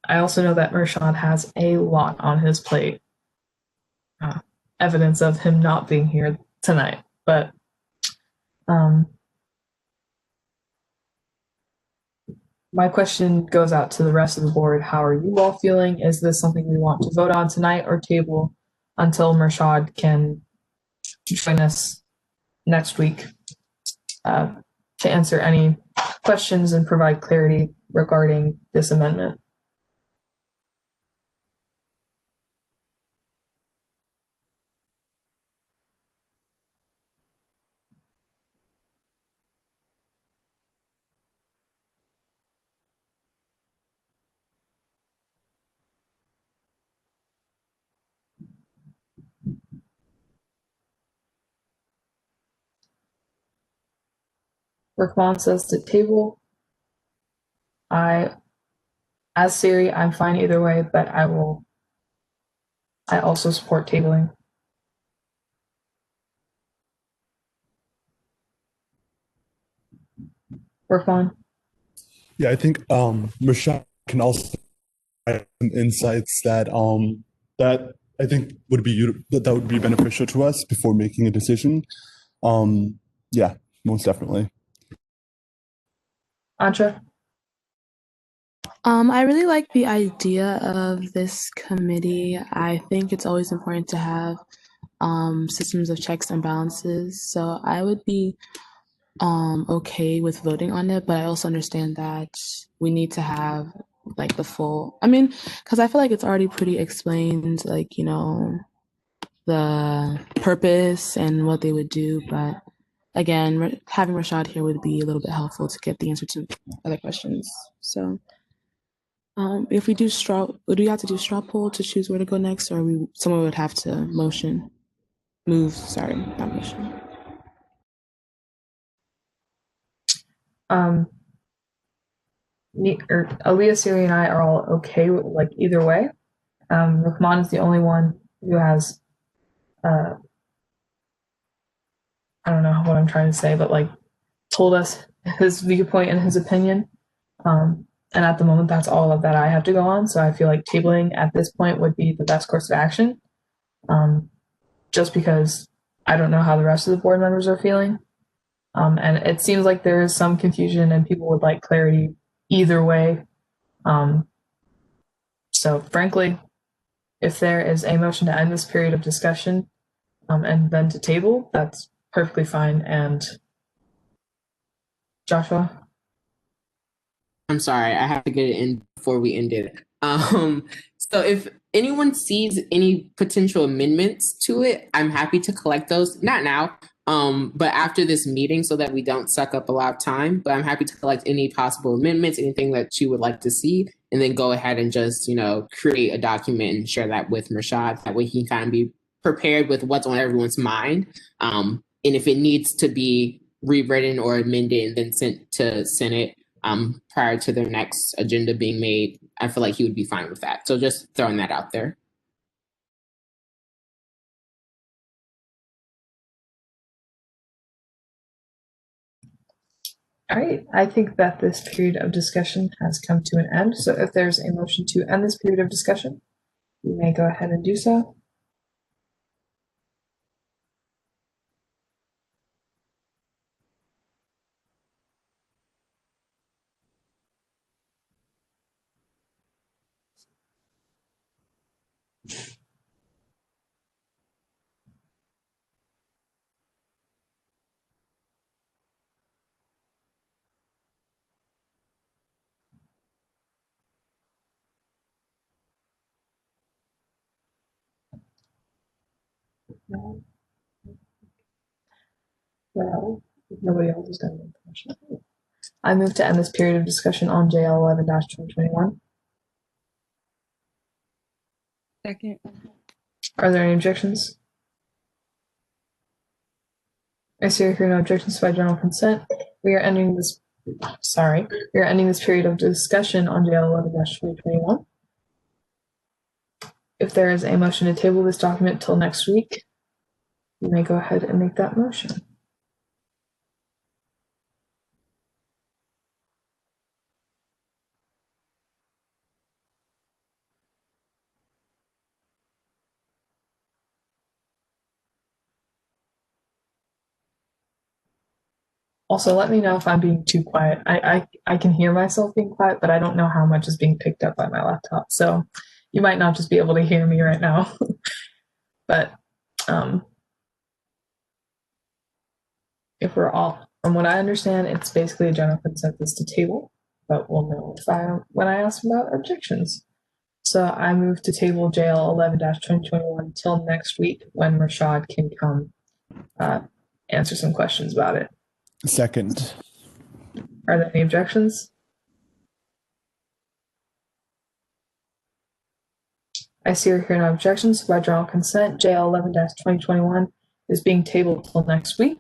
I also know that Mershad has a lot on his plate. Evidence of him not being here tonight. But my question goes out to the rest of the board. How are you all feeling? Is this something we want to vote on tonight or table until Mershad can join us next week to answer any questions and provide clarity regarding this amendment? Rahman says to table. As Siri, I'm fine either way, but I also support tabling. Rahman? Yeah, I think Rashad can also provide some insights that that I think would be beneficial to us before making a decision. Yeah, most definitely. Antra? I really like the idea of this committee. I think it's always important to have systems of checks and balances. So I would be okay with voting on it, but I also understand that we need to have like the full, because I feel like it's already pretty explained, like, the purpose and what they would do. But again, having Rashad here would be a little bit helpful to get the answer to other questions. So if we do would we have to do straw poll to choose where to go next, or someone would have to motion? Not motion. Aaliyah, Siri, and I are all okay with like either way. Rahman is the only one who has I don't know what I'm trying to say, but like told us his viewpoint and his opinion. And at the moment, that's all of that I have to go on. So I feel like tabling at this point would be the best course of action. Just because I don't know how the rest of the board members are feeling. And it seems like there is some confusion and people would like clarity either way. So frankly, if there is a motion to end this period of discussion and then to table, that's perfectly fine. And Joshua? I'm sorry, I have to get it in before we end it. So if anyone sees any potential amendments to it, I'm happy to collect those. Not now, but after this meeting, so that we don't suck up a lot of time. But I'm happy to collect any possible amendments, anything that you would like to see, and then go ahead and just, create a document and share that with Mershad. That way he can kind of be prepared with what's on everyone's mind. And if it needs to be rewritten or amended and then sent to Senate prior to their next agenda being made, I feel like he would be fine with that. So just throwing that out there. All right, I think that this period of discussion has come to an end. So if there's a motion to end this period of discussion, you may go ahead and do so. No. Well, if nobody else is going to make the motion. I move to end this period of discussion on JL 11-2021. Second. Are there any objections? I see here no objections by general consent. We are ending this. Sorry, we are ending this period of discussion on JL 11-2021. If there is a motion to table this document till next week, you may go ahead and make that motion. Also, let me know if I'm being too quiet. I can hear myself being quiet, but I don't know how much is being picked up by my laptop. So you might not just be able to hear me right now. But if we're all, from what I understand, it's basically a general consensus to table, but we'll know when I ask about objections. So I move to table JL 11-2021 till next week when Rashad can come answer some questions about it. Second. Are there any objections? I see or hear no objections. By general consent, JL 11-2021 is being tabled till next week.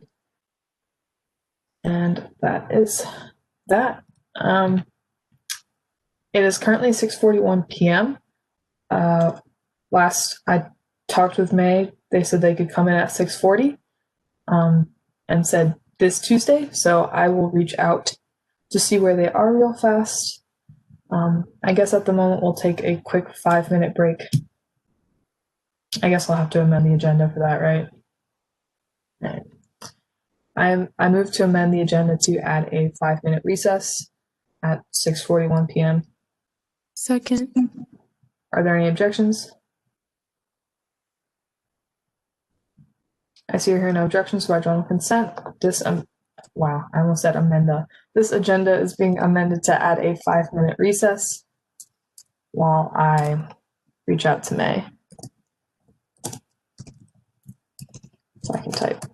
And that is that. It is currently 6:41 p.m. Last I talked with May, they said they could come in at 6:40 and said this Tuesday. So I will reach out to see where they are real fast. I guess at the moment we'll take a quick 5-minute break. I guess I'll have to amend the agenda for that, right? I move to amend the agenda to add a 5-minute recess at 6:41 p.m. Second. Are there any objections? I see or hear no objections by general consent. Wow, I almost said amenda. This agenda is being amended to add a 5-minute recess while I reach out to May so I can type.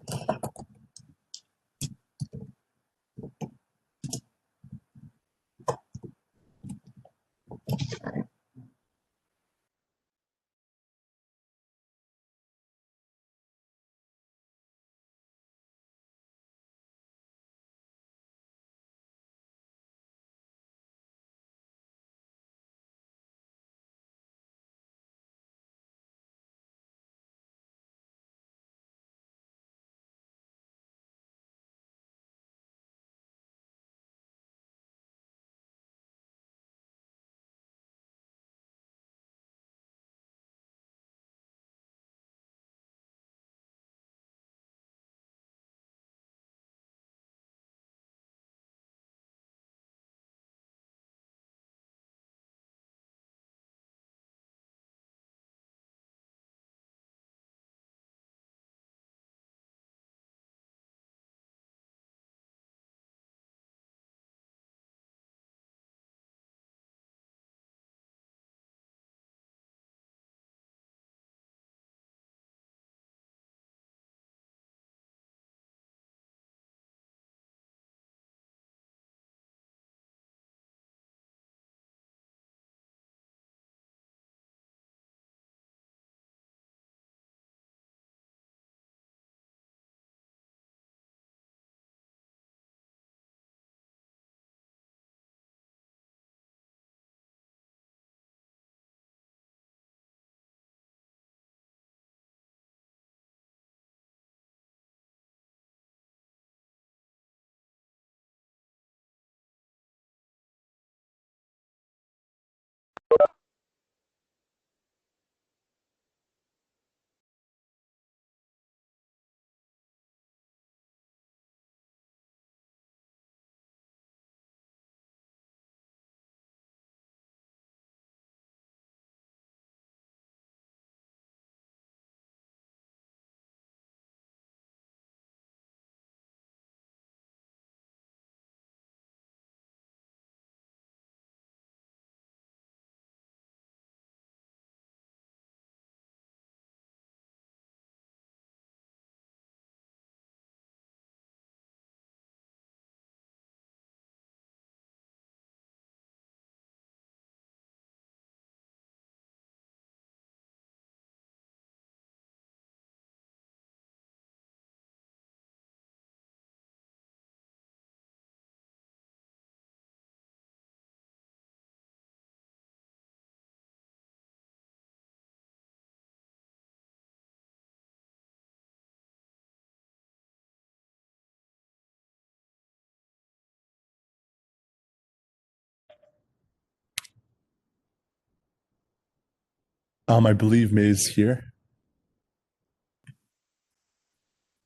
I believe May's here.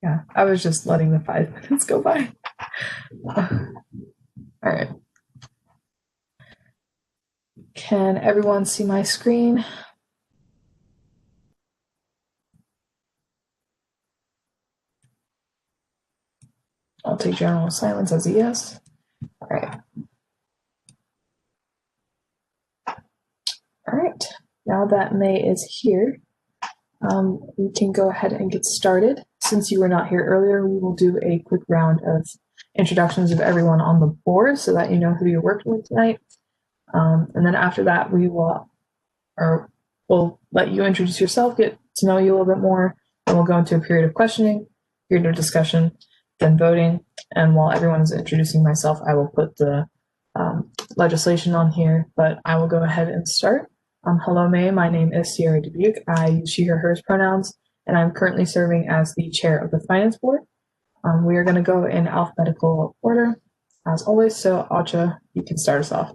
Yeah, I was just letting the 5 minutes go by. All right. Can everyone see my screen? I'll take general silence as a yes. All right. All right. Now that May is here, we can go ahead and get started. Since you were not here earlier, we will do a quick round of introductions of everyone on the board so that you know who you're working with tonight. And then after that, we'll let you introduce yourself, get to know you a little bit more, and we'll go into a period of questioning, period of discussion, then voting. And while everyone is introducing myself, I will put the legislation on here, but I will go ahead and start. Hello, May. My name is Sierra Dubuque. I use she, her, hers pronouns, and I'm currently serving as the chair of the Finance Board. We are going to go in alphabetical order, as always. So, Acha, you can start us off.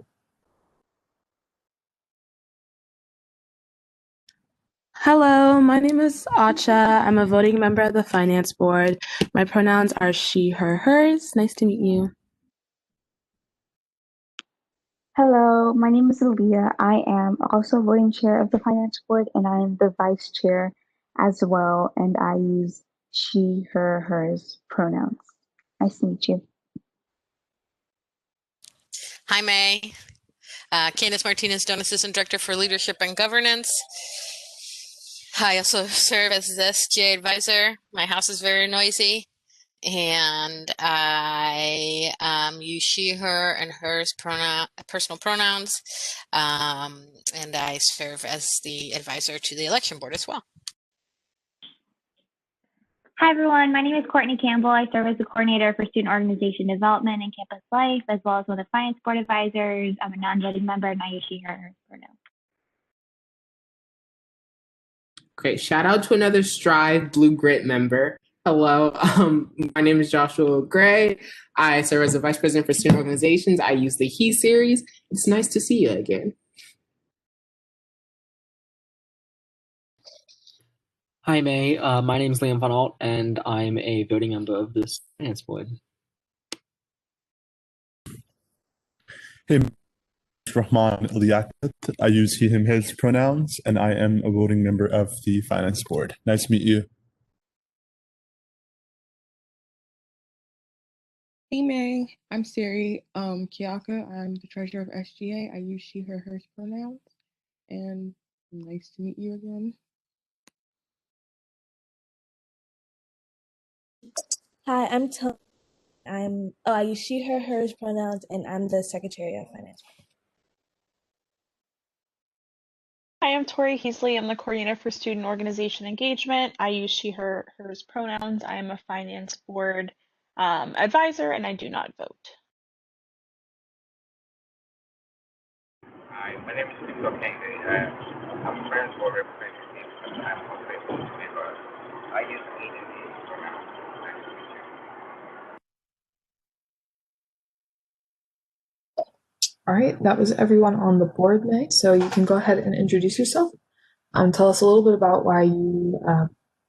Hello, my name is Acha. I'm a voting member of the Finance Board. My pronouns are she, her, hers. Nice to meet you. Hello, my name is Aaliyah. I am also voting chair of the Finance Board, and I am the vice chair as well, and I use she, her, hers pronouns. Nice to meet you. Hi, May. Candace Martinez-Dunn, Assistant Director for Leadership and Governance. I also serve as the SGA advisor. My house is very noisy, and I use she, her, and hers personal pronouns, and I serve as the advisor to the election board as well. Hi, everyone. My name is Courtney Campbell. I serve as the coordinator for student organization development and campus life, as well as one of the finance board advisors. I'm a non-voting member, and I use she, her, hers pronouns. Great. Shout out to another Strive Blue Grit member. Hello. My name is Joshua Gray. I serve as the vice president for student organizations. I use the he series. It's nice to see you again. Hi, May. My name is Liam Van Alt, and I'm a voting member of this Finance Board. Hey, Rahman Liaquat. I use he, him, his pronouns, and I am a voting member of the Finance Board. Nice to meet you. Hey, May. I'm Siri Kiyaka. I'm the treasurer of SGA. I use she, her, hers pronouns, and nice to meet you again. Hi, I'm Tony. I use she, her, hers pronouns, and I'm the secretary of finance. Hi, I'm Tori Heasley. I'm the coordinator for student organization engagement. I use she, her, hers pronouns. I am a finance board advisor, and I do not vote. Hi, my name is Sga Bylaws. I'm friends for representative, and I'm also a board member. I use agency pronouns. Nice to meet you. All right, that was everyone on the board, May. So you can go ahead and introduce yourself. Tell us a little bit about why you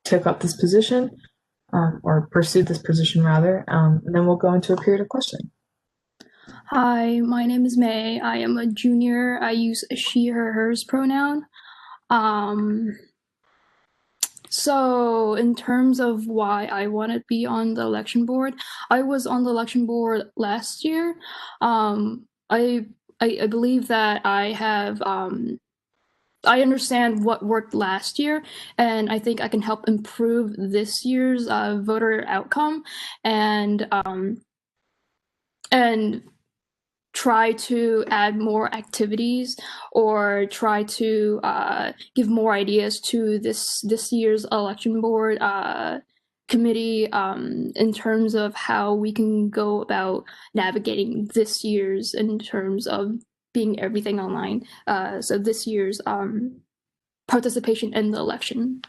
took up this position, or pursued this position rather, and then we'll go into a period of questioning. Hi, my name is May. I am a junior. I use she, her, hers pronoun. So in terms of why I want to be on the election board, I was on the election board last year. I believe that I have I understand what worked last year, and I think I can help improve this year's voter outcome, and try to add more activities or try to give more ideas to this year's election board committee in terms of how we can go about navigating this year's in terms of being everything online. So this year's participation in the election.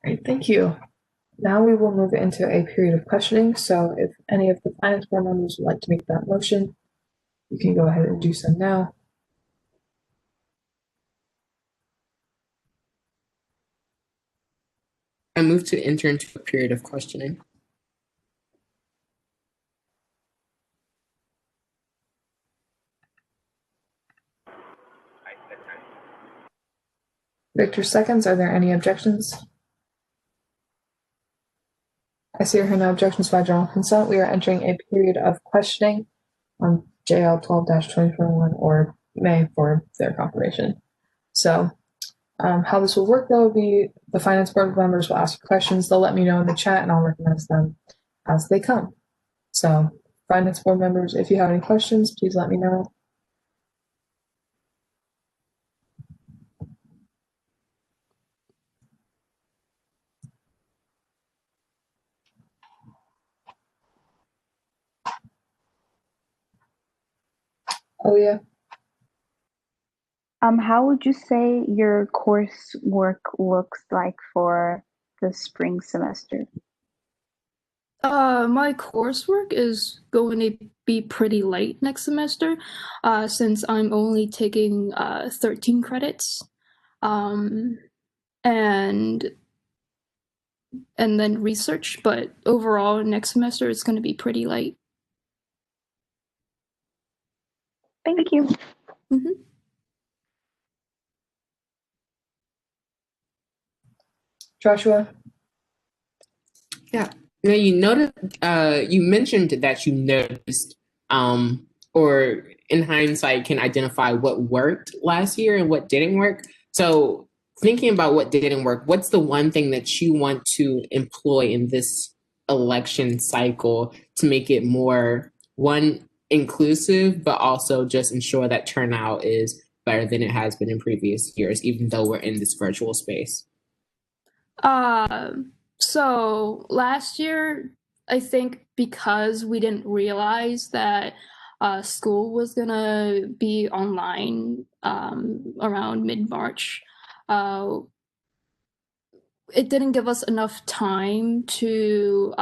Great, thank you. Now we will move into a period of questioning. So if any of the finance board members would like to make that motion, you can go ahead and do so now. I move to enter into a period of questioning. Victor seconds. Are there any objections? I see here no objections by general consent. We are entering a period of questioning on JL 12-2021 or May for their confirmation. So how this will work though will be the finance board members will ask questions. They'll let me know in the chat and I'll recognize them as they come. So finance board members, if you have any questions, please let me know. Oh yeah. How would you say your coursework looks like for the spring semester? My coursework is going to be pretty light next semester, since I'm only taking 13 credits, and then research. But overall, next semester it's going to be pretty light. Thank you. Mm-hmm. Joshua. Yeah. Now you mentioned that you noticed, or in hindsight can identify what worked last year and what didn't work. So thinking about what didn't work, what's the one thing that you want to employ in this election cycle to make it more, one, inclusive, but also just ensure that turnout is better than it has been in previous years, even though we're in this virtual space? So last year, I think because we didn't realize that school was gonna be online around mid-March, it didn't give us enough time to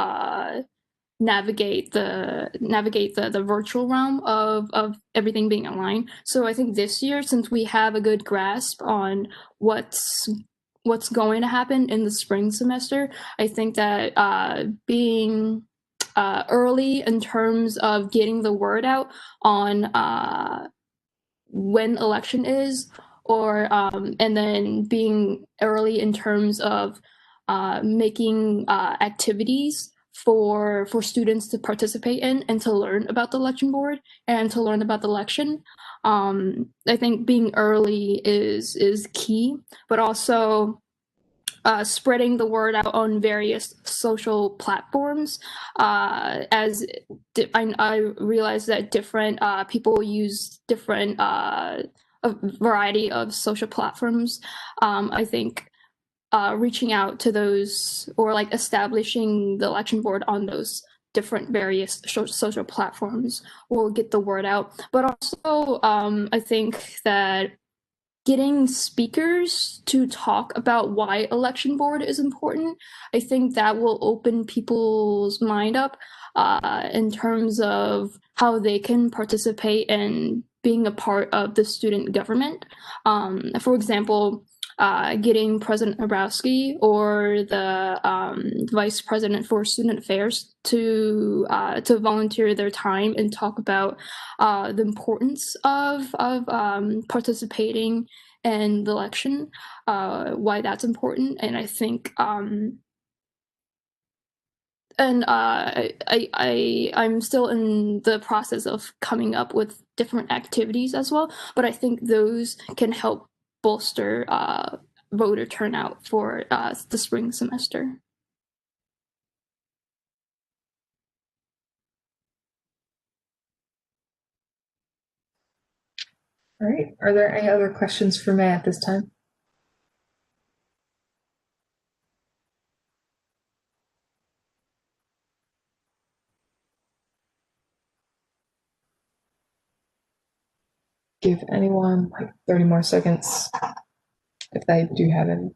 navigate the virtual realm of everything being online. So I think this year, since we have a good grasp on what's going to happen in the spring semester, I think that being early in terms of getting the word out on when election is, or and then being early in terms of making activities for students to participate in and to learn about the election board and to learn about the election. I think being early is key, but also spreading the word out on various social platforms. As I realize that different people use different a variety of social platforms. I think reaching out to those, or like establishing the election board on those different various social platforms will get the word out. But also, I think that getting speakers to talk about why election board is important. I think that will open people's mind up in terms of how they can participate in being a part of the student government. For example, getting President Nabrowski or the Vice President for Student Affairs to volunteer their time and talk about the importance of participating in the election, why that's important, and I think. I'm still in the process of coming up with different activities as well, but I think those can help bolster voter turnout for the spring semester. All right. Are there any other questions for May at this time? Give anyone like 30 more seconds if they do have any.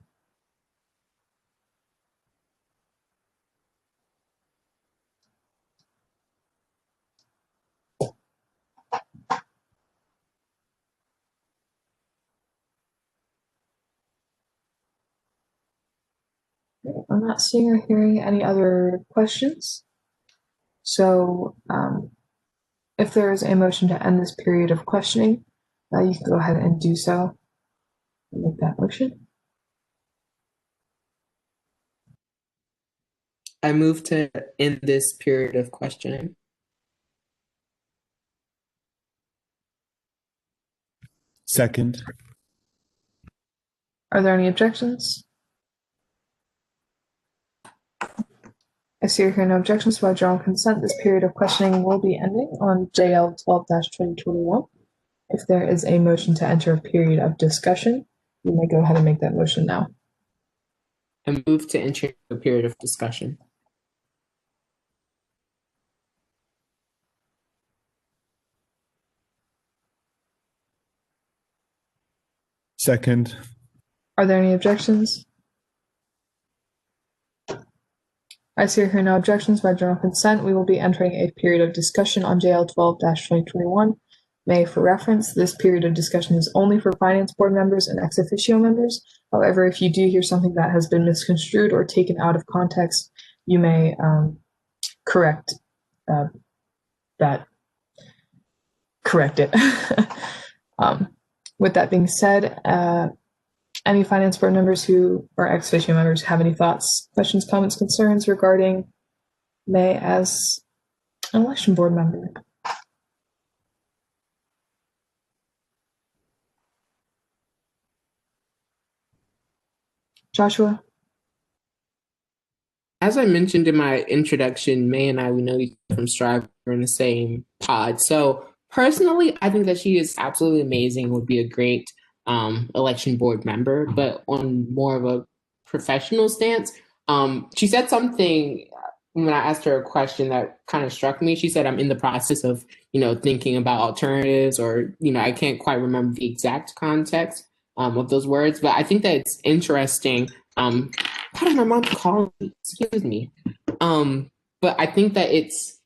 I'm not seeing or hearing any other questions. So if there is a motion to end this period of questioning, you can go ahead and do so. Make that motion. I move to end this period of questioning. Second. Are there any objections? I see or hear no objections, so by general consent, this period of questioning will be ending on JL 12-2021. If there is a motion to enter a period of discussion, you may go ahead and make that motion now. I move to enter a period of discussion. Second. Are there any objections? I see or hear no objections. By general consent, we will be entering a period of discussion on JL 12-2021. May, for reference, this period of discussion is only for finance board members and ex officio members. However, if you do hear something that has been misconstrued or taken out of context, you may correct it. With that being said, any finance board members who or ex officio members have any thoughts, questions, comments, concerns regarding May as an election board member? Joshua? As I mentioned in my introduction, May and I, we know each other from Strive. We're in the same pod. So personally, I think that she is absolutely amazing, would be a great election board member, but on more of a professional stance. She said something when I asked her a question that kind of struck me. She said, I'm in the process of, thinking about alternatives, or, I can't quite remember the exact context of those words, but I think that it's interesting. Pardon, my mom's calling me, excuse me. But I think that it's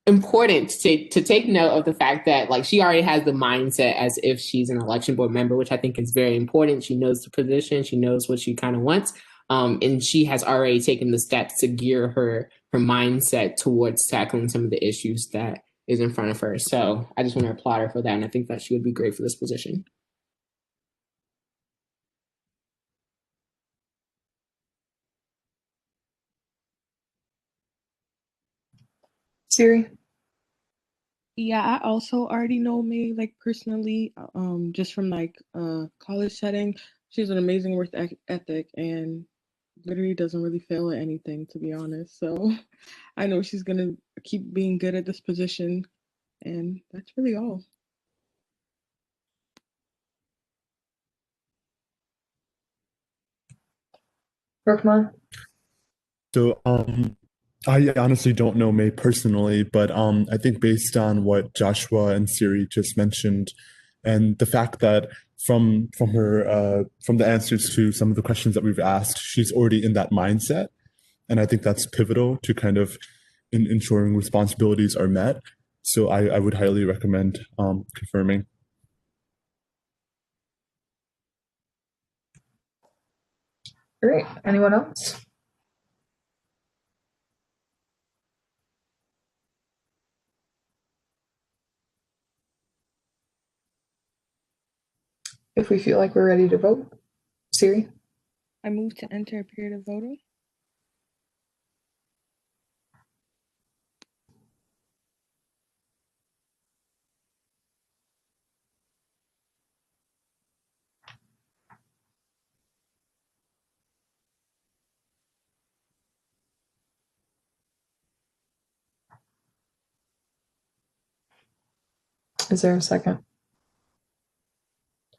important to take note of the fact that she already has the mindset as if she's an election board member, which I think is very important. She knows the position, she knows what she kind of wants, and she has already taken the steps to gear her mindset towards tackling some of the issues that is in front of her. So I just want to applaud her for that, and I think that she would be great for this position. Siri? Yeah, I also already know May personally, just from college setting. She has an amazing work ethic and literally doesn't really fail at anything, to be honest. So I know she's gonna keep being good at this position, and that's really all. Brookman? So I honestly don't know May personally, but I think based on what Joshua and Siri just mentioned, And the fact that from the answers to some of the questions that we've asked, she's already in that mindset. And I think that's pivotal to kind of ensuring responsibilities are met. So I would highly recommend confirming. Great. Anyone else? If we feel like we're ready to vote, Siri? I move to enter a period of voting. Is there a second?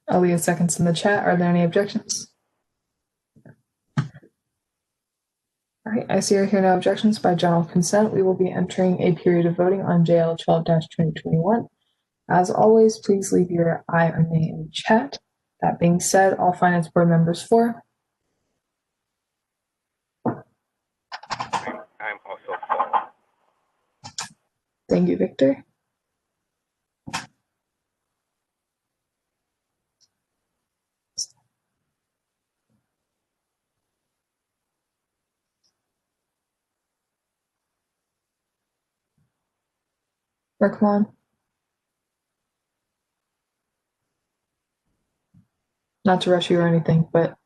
Aaliyah seconds in the chat. Are there any objections? All right, I see or hear no objections. By general consent, we will be entering a period of voting on JL 12-2021. As always, please leave your aye or nay in the chat. That being said, all Finance Board members for. I'm also for. Thank you, Victor. Raquan? Not to rush you or anything, but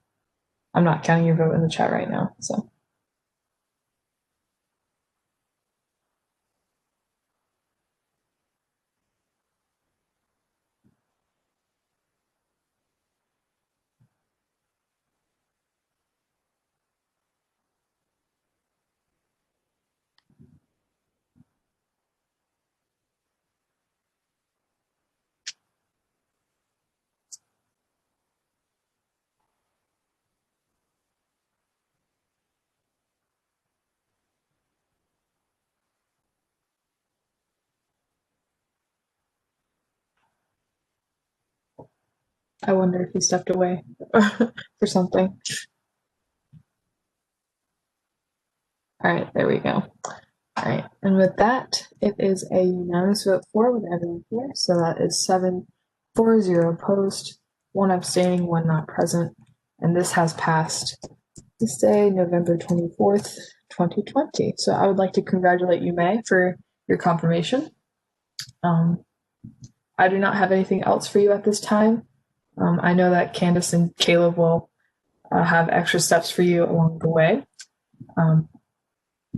I'm not counting your vote in the chat right now, so. I wonder if he stepped away for something. All right, there we go. All right, and with that, it is a unanimous vote for with everyone here. So that is 7-4-0 opposed, 1 abstaining, 1 not present. And this has passed this day, November 24th, 2020. So I would like to congratulate you, May, for your confirmation. I do not have anything else for you at this time. I know that Candace and Caleb will have extra steps for you along the way.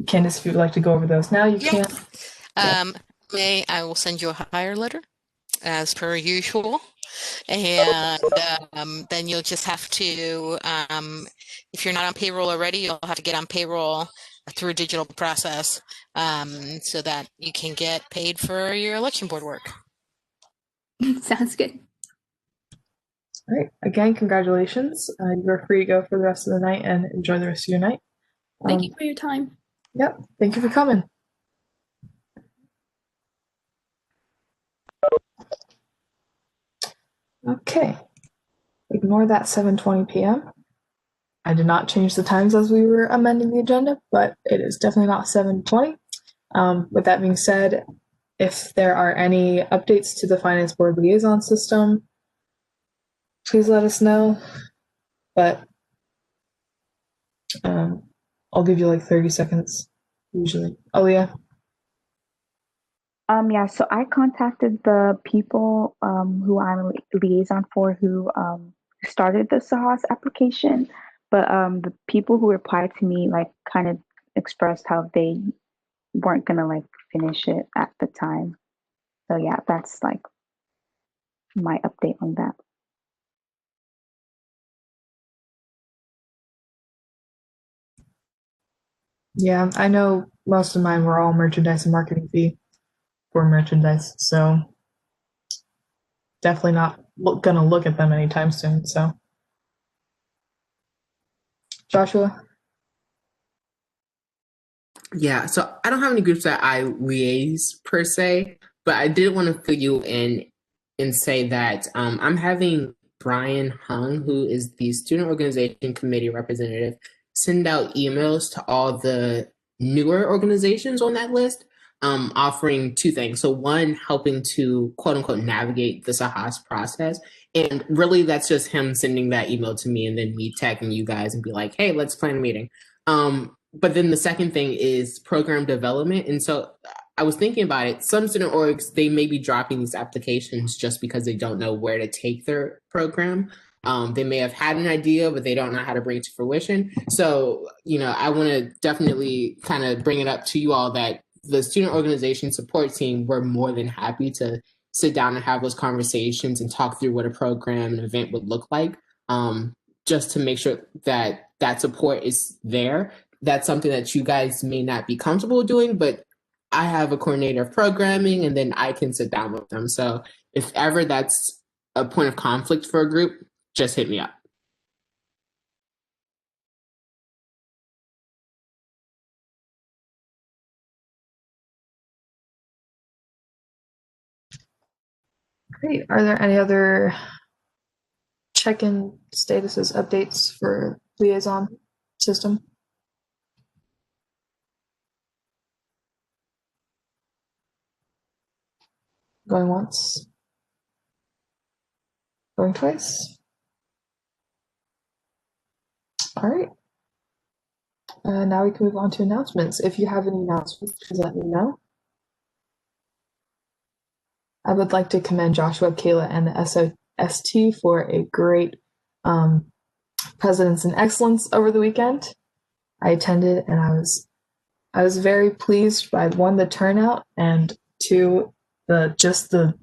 Candace, if you'd like to go over those now, you can. May, I will send you a hire letter as per usual. And then you'll just have to, if you're not on payroll already, you'll have to get on payroll through a digital process so that you can get paid for your election board work. Sounds good. All right. Again, congratulations. You're free to go for the rest of the night and enjoy the rest of your night. Thank you for your time. Yep. Thank you for coming. Okay. Ignore that 7:20 p.m. I did not change the times as we were amending the agenda, but it is definitely not 7:20. With that being said, if there are any updates to the Finance Board liaison system, please let us know. But I'll give you like 30 seconds usually. Aaliyah? Yeah, so I contacted the people who I'm a liaison for who started the Sahas application, but the people who replied to me like kind of expressed how they weren't gonna like finish it at the time. So yeah, that's like my update on that. Yeah, I know most of mine were all merchandise and marketing fee for merchandise, so definitely not gonna look at them anytime soon. So, Joshua? Yeah, so I don't have any groups that I liaise per se, but I did want to fill you in and say that I'm having Brian Hung, who is the student organization committee representative, send out emails to all the newer organizations on that list, offering two things. So one, helping to quote unquote navigate the Sahas process. And really that's just him sending that email to me and then me tagging you guys and be like, hey, let's plan a meeting. But then the second thing is program development. And so I was thinking about it. Some student orgs, they may be dropping these applications just because they don't know where to take their program. They may have had an idea, but they don't know how to bring it to fruition. So, I want to definitely kind of bring it up to you all that the student organization support team, we're more than happy to sit down and have those conversations and talk through what a program and event would look like, just to make sure that that support is there. That's something that you guys may not be comfortable doing, but I have a coordinator of programming and then I can sit down with them. So if ever that's a point of conflict for a group, just hit me up. Great. Are there any other check-in statuses, updates for liaison system? Going once? Going twice? All right. Now we can move on to announcements. If you have any announcements, please let me know. I would like to commend Joshua, Kayla, and the SOST for a great Presidents in Excellence over the weekend. I attended and I was very pleased by one, the turnout, and two, the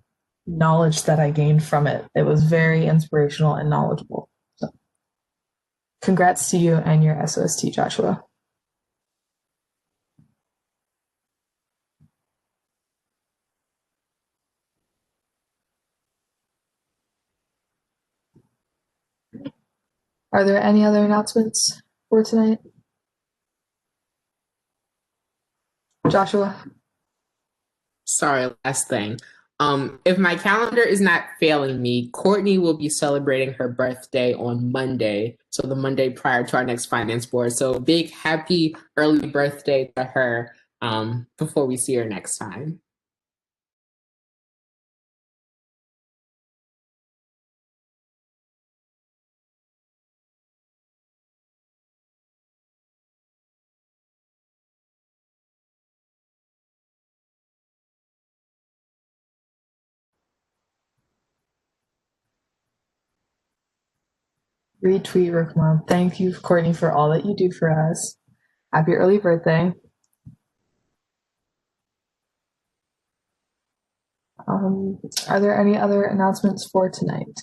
knowledge that I gained from it. It was very inspirational and knowledgeable. So, congrats to you and your SOST, Joshua. Are there any other announcements for tonight? Joshua? Sorry, last thing. If my calendar is not failing me, Courtney will be celebrating her birthday on Monday. So the Monday prior to our next finance board. So big happy early birthday to her before we see her next time. Retweet Rick Mom. Thank you, Courtney, for all that you do for us. Happy early birthday. Are there any other announcements for tonight?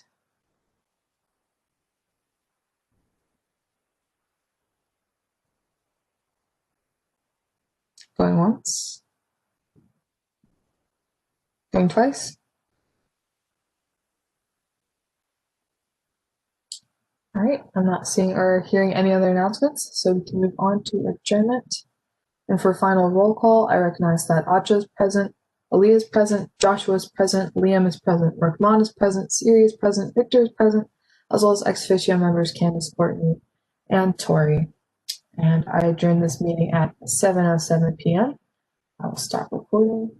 Going once? Going twice? All right, I'm not seeing or hearing any other announcements, so we can move on to adjournment. And for final roll call, I recognize that Acha is present, Aaliyah is present, Joshua is present, Liam is present, Rahman is present, Siri is present, Victor is present, as well as ex officio members Candace, Courtney, and Tori. And I adjourn this meeting at 7:07 p.m. I will stop recording.